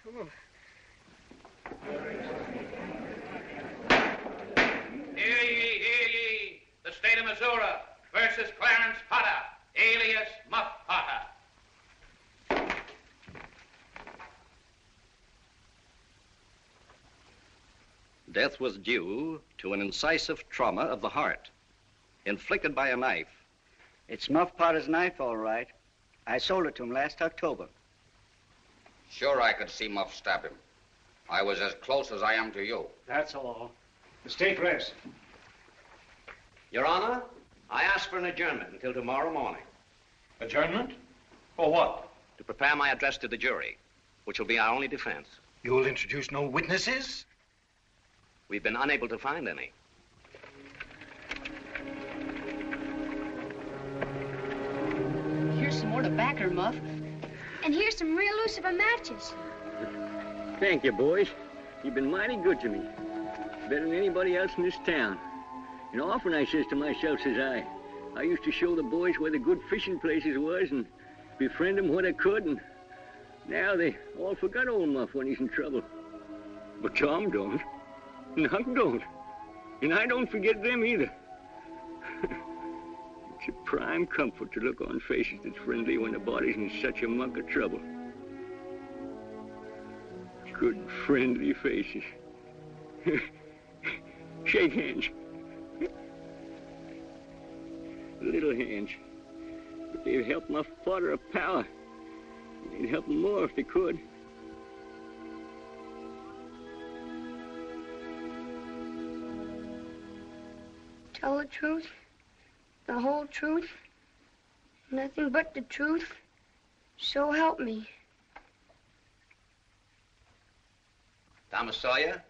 Oh. Hear ye, hear ye. The state of Missouri versus Clarence Potter, alias Muff Potter. Death was due to an incisive trauma of the heart, inflicted by a knife. It's Muff Potter's knife, all right. I sold it to him last October. Sure, I could see Muff stab him. I was as close as I am to you. That's all. The state rests. Your Honor, I ask for an adjournment until tomorrow morning. Adjournment? For what? To prepare my address to the jury, which will be our only defense. You will introduce no witnesses? We've been unable to find any. Here's some more tobacco, Muff. And here's some real Lucifer matches. Thank you, boys. You've been mighty good to me. Better than anybody else in this town. And often I says to myself, says I used to show the boys where the good fishing places was and befriend them when I could, and now they all forgot old Muff when he's in trouble. But Tom don't. And Huck don't. And I don't forget them either. It's a prime comfort to look on faces that's friendly when the body's in such a muck of trouble. Good, friendly faces. Shake hands. Little hands. But they've helped Muff Potter a power. They'd help him more if they could. Tell the truth, the whole truth, nothing but the truth, so help me. Thomas Sawyer,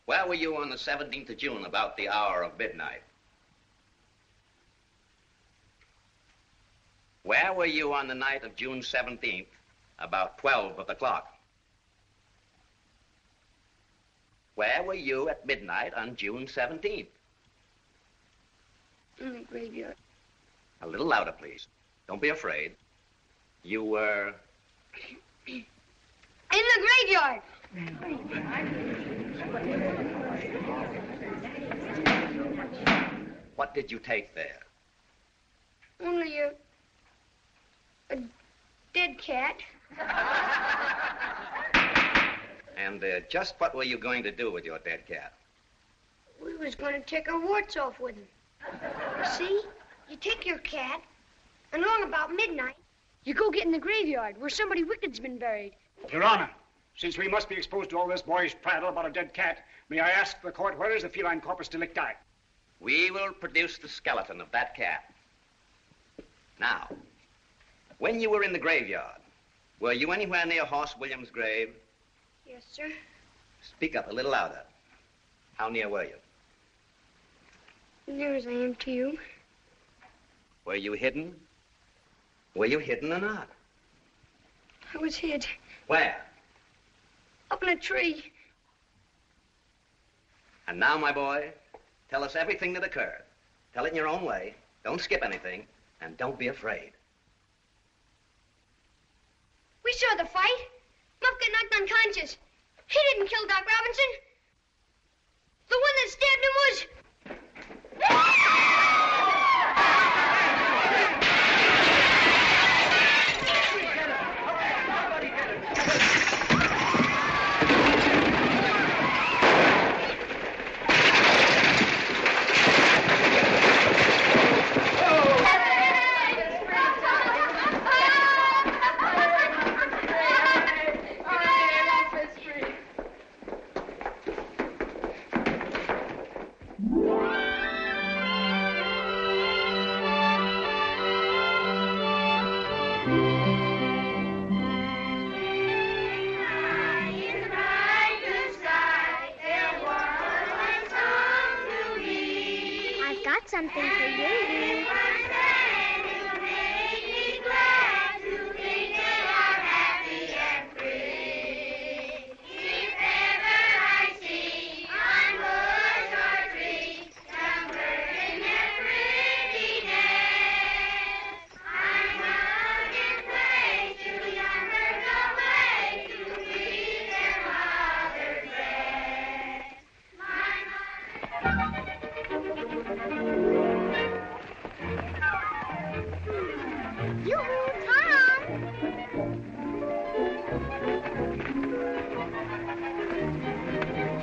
where were you on the 17th of June about the hour of midnight? Where were you on the night of June 17th about 12 of the clock? Where were you at midnight on June 17th? In the graveyard. A little louder, please. Don't be afraid. You were... In the graveyard! What did you take there? Only a dead cat. And just what were you going to do with your dead cat? We was going to take our warts off with him. See? You take your cat, and along about midnight, you go get in the graveyard where somebody wicked's been buried. Your Honor, since we must be exposed to all this boyish prattle about a dead cat, may I ask the court, where is the feline corpus delicti? We will produce the skeleton of that cat. Now, when you were in the graveyard, were you anywhere near Hoss Williams' grave? Yes, sir. Speak up a little louder. How near were you? Near as I am to you. Were you hidden? Were you hidden or not? I was hid. Where? Up in a tree. And now, my boy, tell us everything that occurred. Tell it in your own way. Don't skip anything, and don't be afraid. We saw the fight. Muff got knocked unconscious. He didn't kill Doc Robinson. The one that stabbed him was... I've got something for you.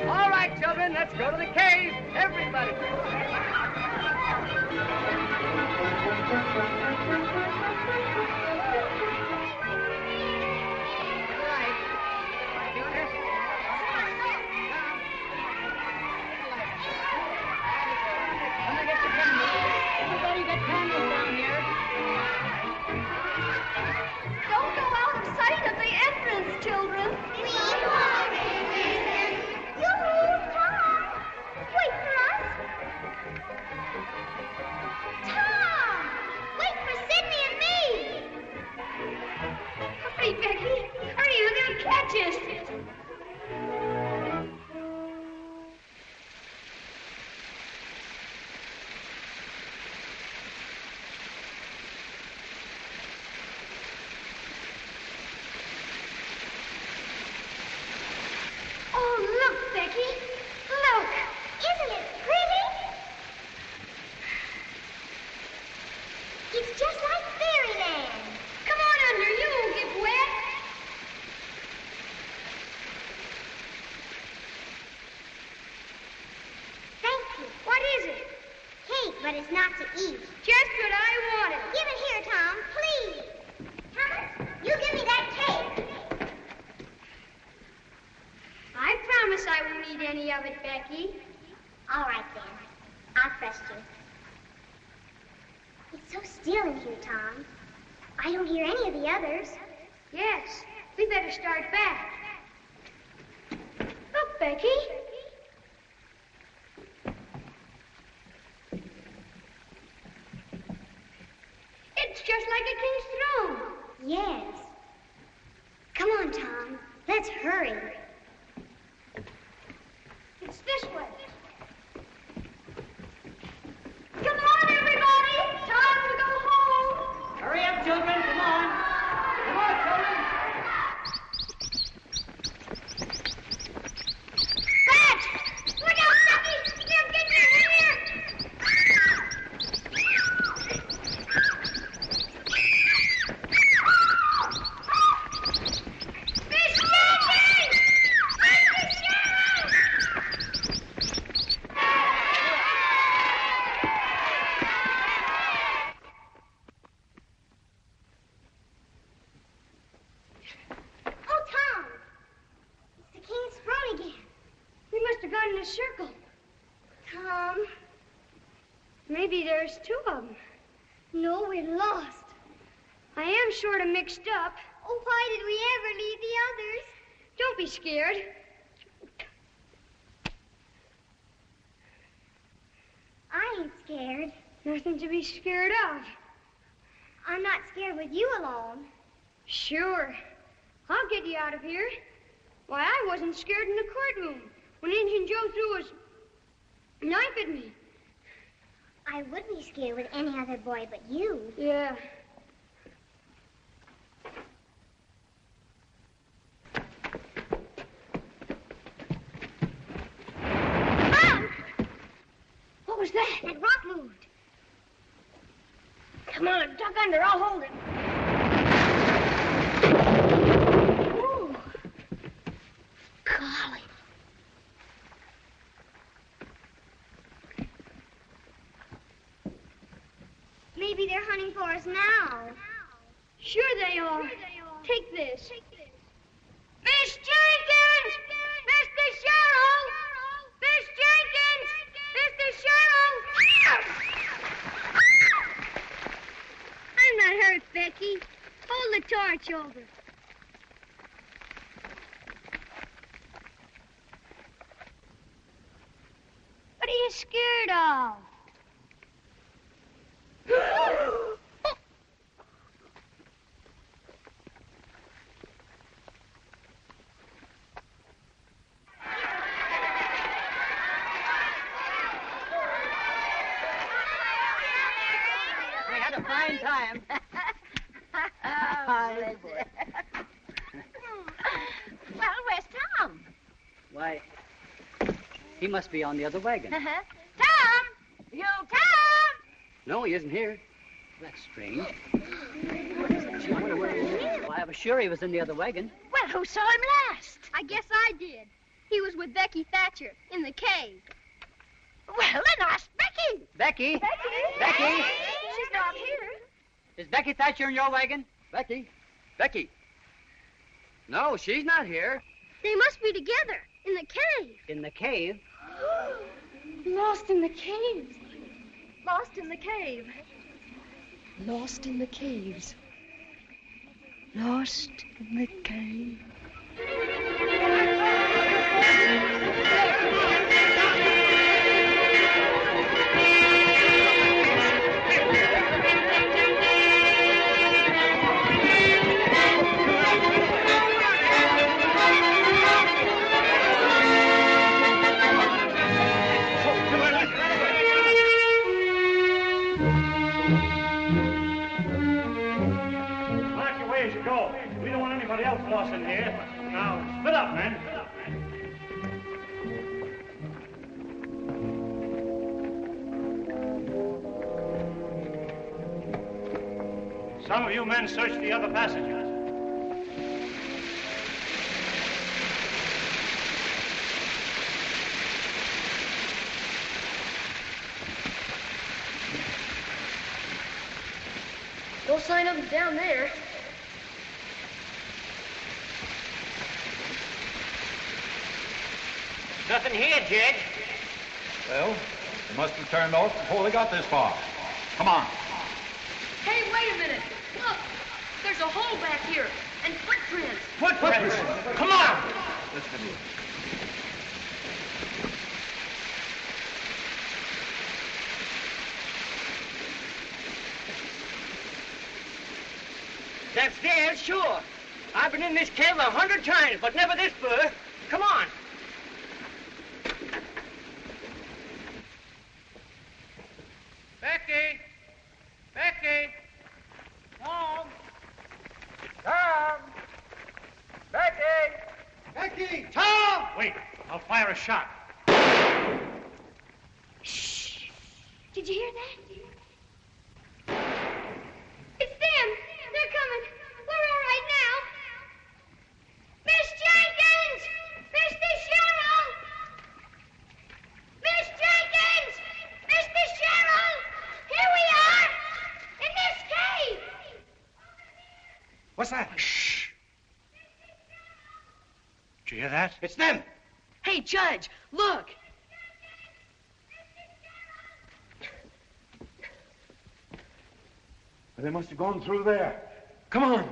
All right, children, let's go to the cave. Everybody. Everybody get candles down here. Don't go out of sight of the entrance, children. Yoo-hoo, Tom! Wait for us. Tom! Wait for Sidney and me! Hurry, Becky. Hurry, they're gonna catch us. Oh, look, Becky. Look. Isn't it pretty? It's just like fairyland. Come on under. You won't get wet. Thank you. What is it? Cake, but it's not to eat. Just what I wanted. Give it here, Tom, please. Thomas, you give me that cake. I promise I won't eat any of it, Becky. All right, then. I'll trust you. It's so still in here, Tom. I don't hear any of the others. Yes. We better start back. Look, Becky. It's just like a king's throne. Yes. Come on, Tom. Let's hurry. It's this way. Come on, everybody! Time to go home! Hurry up, children. Come on. Come on, children. Rats! Look out, Becky! They'll get you here! Fish Jenkins! Fish the sheriff! Oh, Tom! It's the king's throne again. We must have gone in a circle. Tom, maybe there's two of them. No, we're lost. I am sort of mixed up. Oh, why did we ever leave the others? Don't be scared. I ain't scared. Nothing to be scared of. I'm not scared with you alone. Sure. I'll get you out of here. Why, I wasn't scared in the courtroom when Injun Joe threw his knife at me. I would be scared with any other boy but you. Yeah. Mom! What was that? That rock moved. Come on, duck under. I'll hold it. Ooh. Golly. Maybe they're hunting for us now. Sure they are. Take this. Miss Jenkins! Mr. Sherrill! Miss Jenkins! Mr. Sherrill! I'm not hurt, Becky. Hold the torch over. What are you scared of? We had a fine time. Oh, boy. Well, where's Tom? Why, he must be on the other wagon. Tom! You Tom! No, he isn't here. That's strange. Gee, I wonder where he is. Well, I was sure he was in the other wagon. Well, who saw him last? I guess I did. He was with Becky Thatcher in the cave. Well, then ask Becky. Becky? Becky? She's not here. Is Becky Thatcher in your wagon? Becky? Becky? No, she's not here. They must be together in the cave. In the cave? Lost in the cave. Lost in the cave. Lost in the caves. Lost in the cave. Mark your way as you go. We don't want anybody else lost in here. Now, split up, men. Some of you men search the other passages. No sign of him down there. Nothing here, Jed. Well, they must have turned off before they got this far. Come on. Hey, wait a minute. Look, there's a hole back here and footprints. Footprints. Come on. That's there, sure. I've been in this cave 100 times, but never this fur. Come on. Becky! Becky! Tom! Tom! Becky! Becky! Tom! Wait, I'll fire a shot. Did you hear that? It's them. They're coming. We're all right now. Miss Jenkins! Mr. Sherrill! Miss Jenkins! Mr. Sherrill! Here we are! In this cave! What's that? Shh. Did you hear that? It's them. Hey, Judge, look. They must have gone through there. Come on.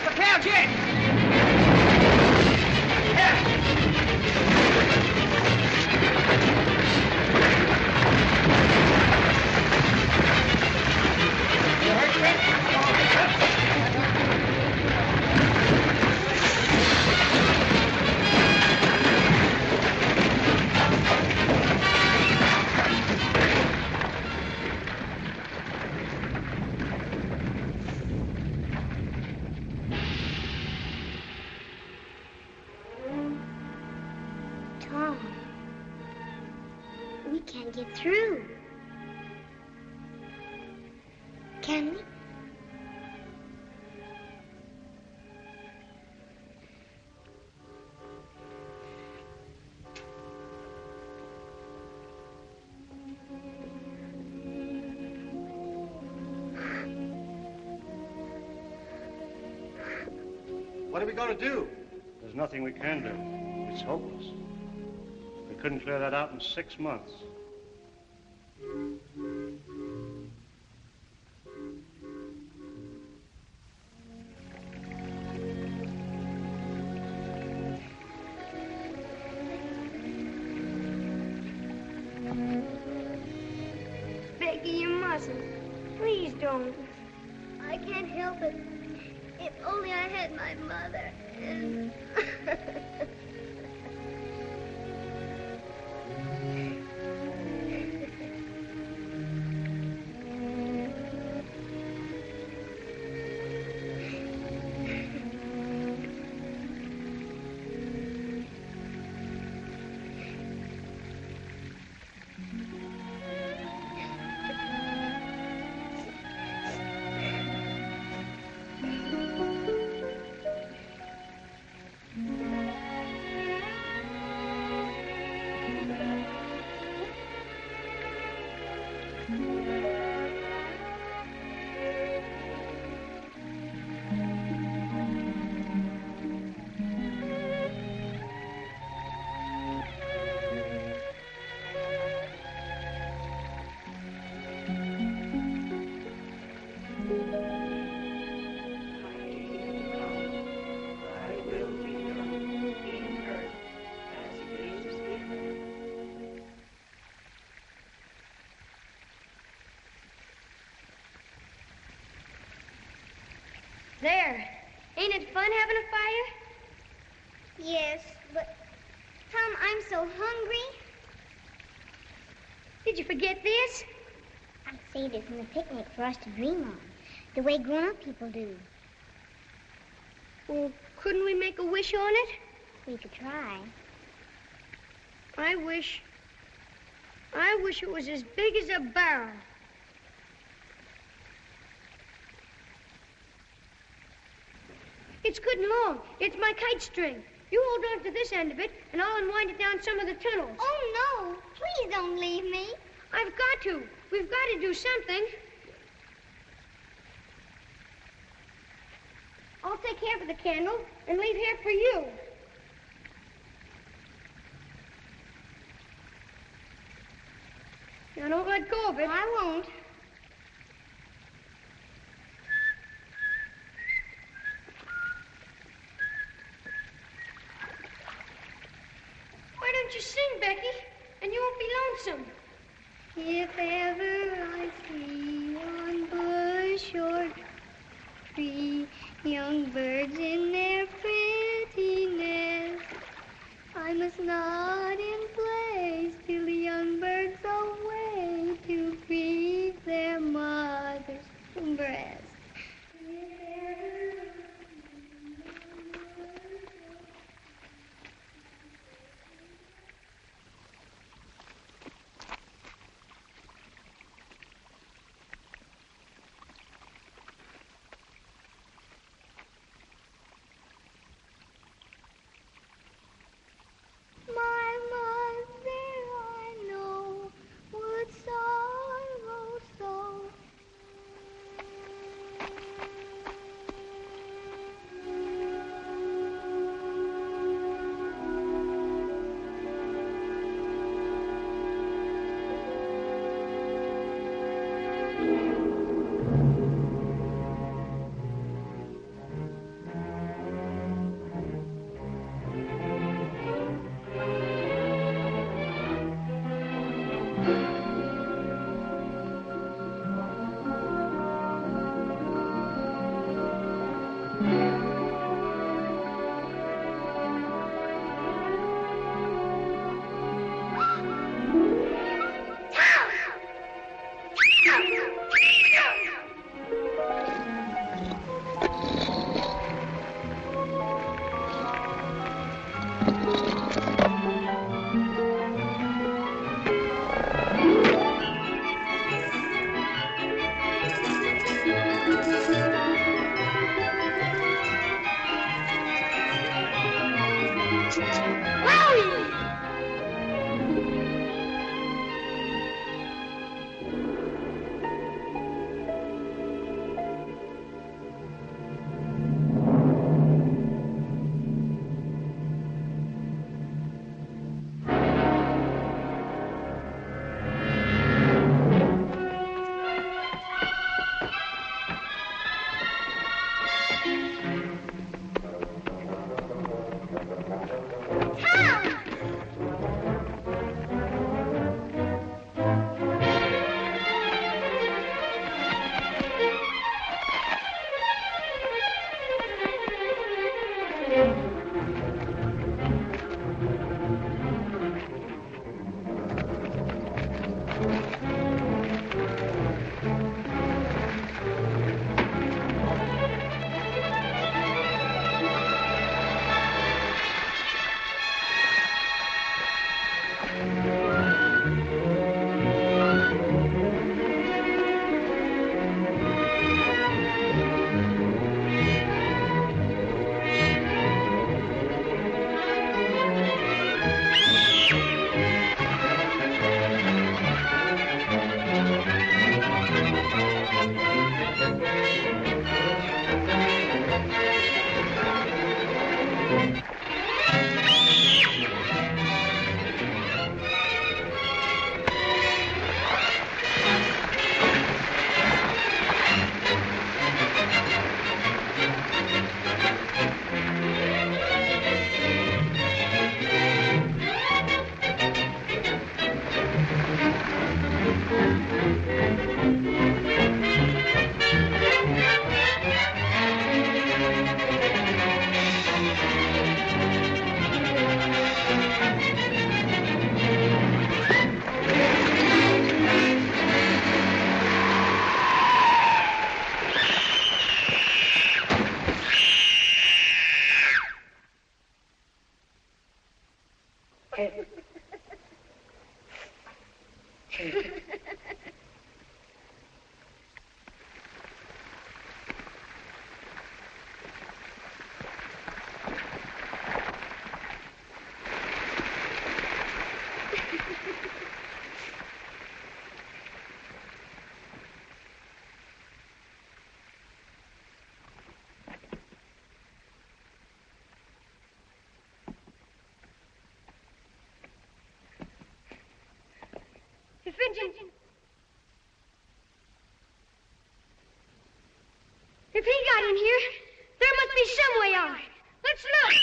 Look out, Jed! Tom, we can't get through. Can we? What are we going to do? There's nothing we can do. It's hopeless. We couldn't clear that out in 6 months. Allison. Please don't. I can't help it. If only I had my mother and... There. Ain't it fun having a fire? Yes, but, Tom, I'm so hungry. Did you forget this? I saved it from the picnic for us to dream on, the way grown-up people do. Well, couldn't we make a wish on it? We could try. I wish it was as big as a barrel. It's good and long. It's my kite string. You hold on to this end of it, and I'll unwind it down some of the tunnels. Oh, no. Please don't leave me. I've got to. We've got to do something. I'll take half of the candle and leave half for you. Now, don't let go of it. I won't. Why don't you sing, Becky? And you won't be lonesome. If ever I see on bush or tree young birds in their pretty nest, I must nod in place till the young birds away to breathe their mother's breast. My mother, I know, would sorrow so. pigeon. If he got in here, there must be some way out. Let's look.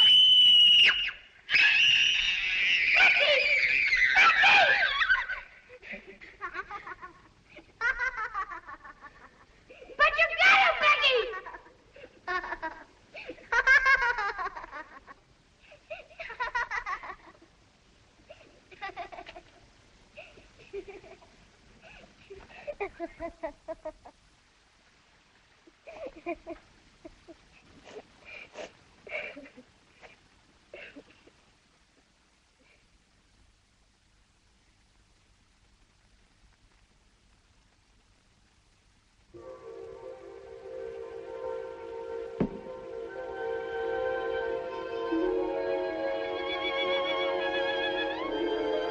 Becky! Becky! But you got him, Becky!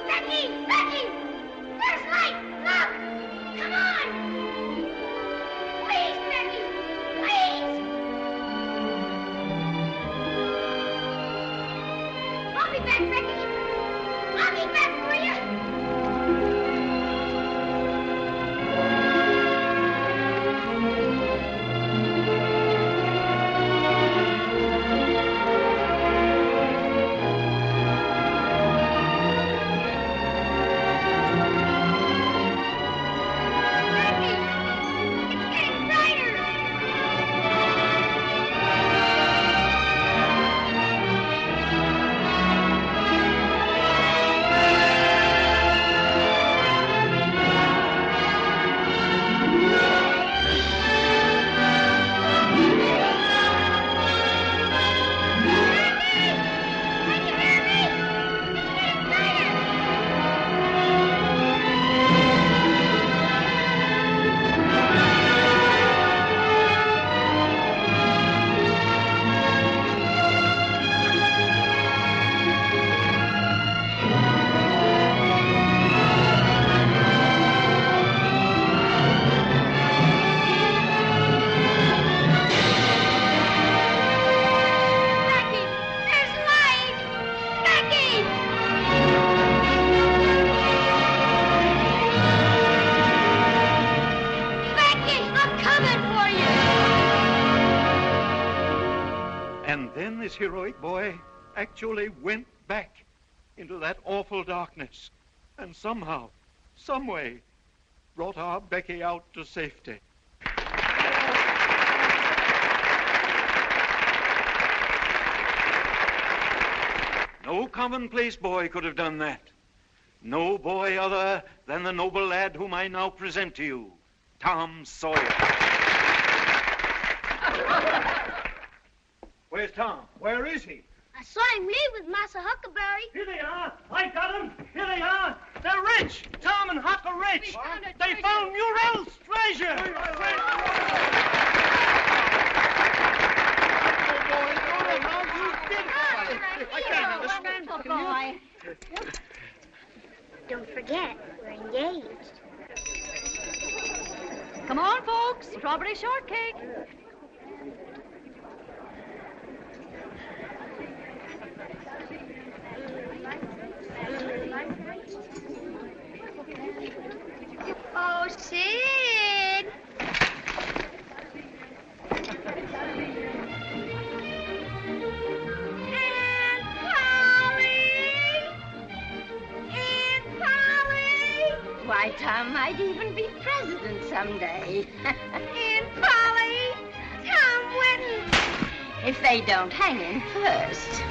Becky! Becky! There's light! Look! Come on! Please, Becky! Please! I'll be back, Becky! I'll be back for you! And then this heroic boy actually went back into that awful darkness and somehow, some way, brought our Becky out to safety. No commonplace boy could have done that. No boy other than the noble lad whom I now present to you, Tom Sawyer. Where's Tom? Where is he? I saw him leave with Massa Huckleberry. Here they are. I got them. Here they are. They're rich. Tom and Huck are rich. They found Murrell's treasure. I can't understand. Boy. Don't forget, we're engaged. Come on, folks. Strawberry shortcake. Oh, Sid! Aunt Polly! Aunt Polly! Why, Tom might even be president someday. Aunt Polly! Tom Whitten! If they don't hang him first.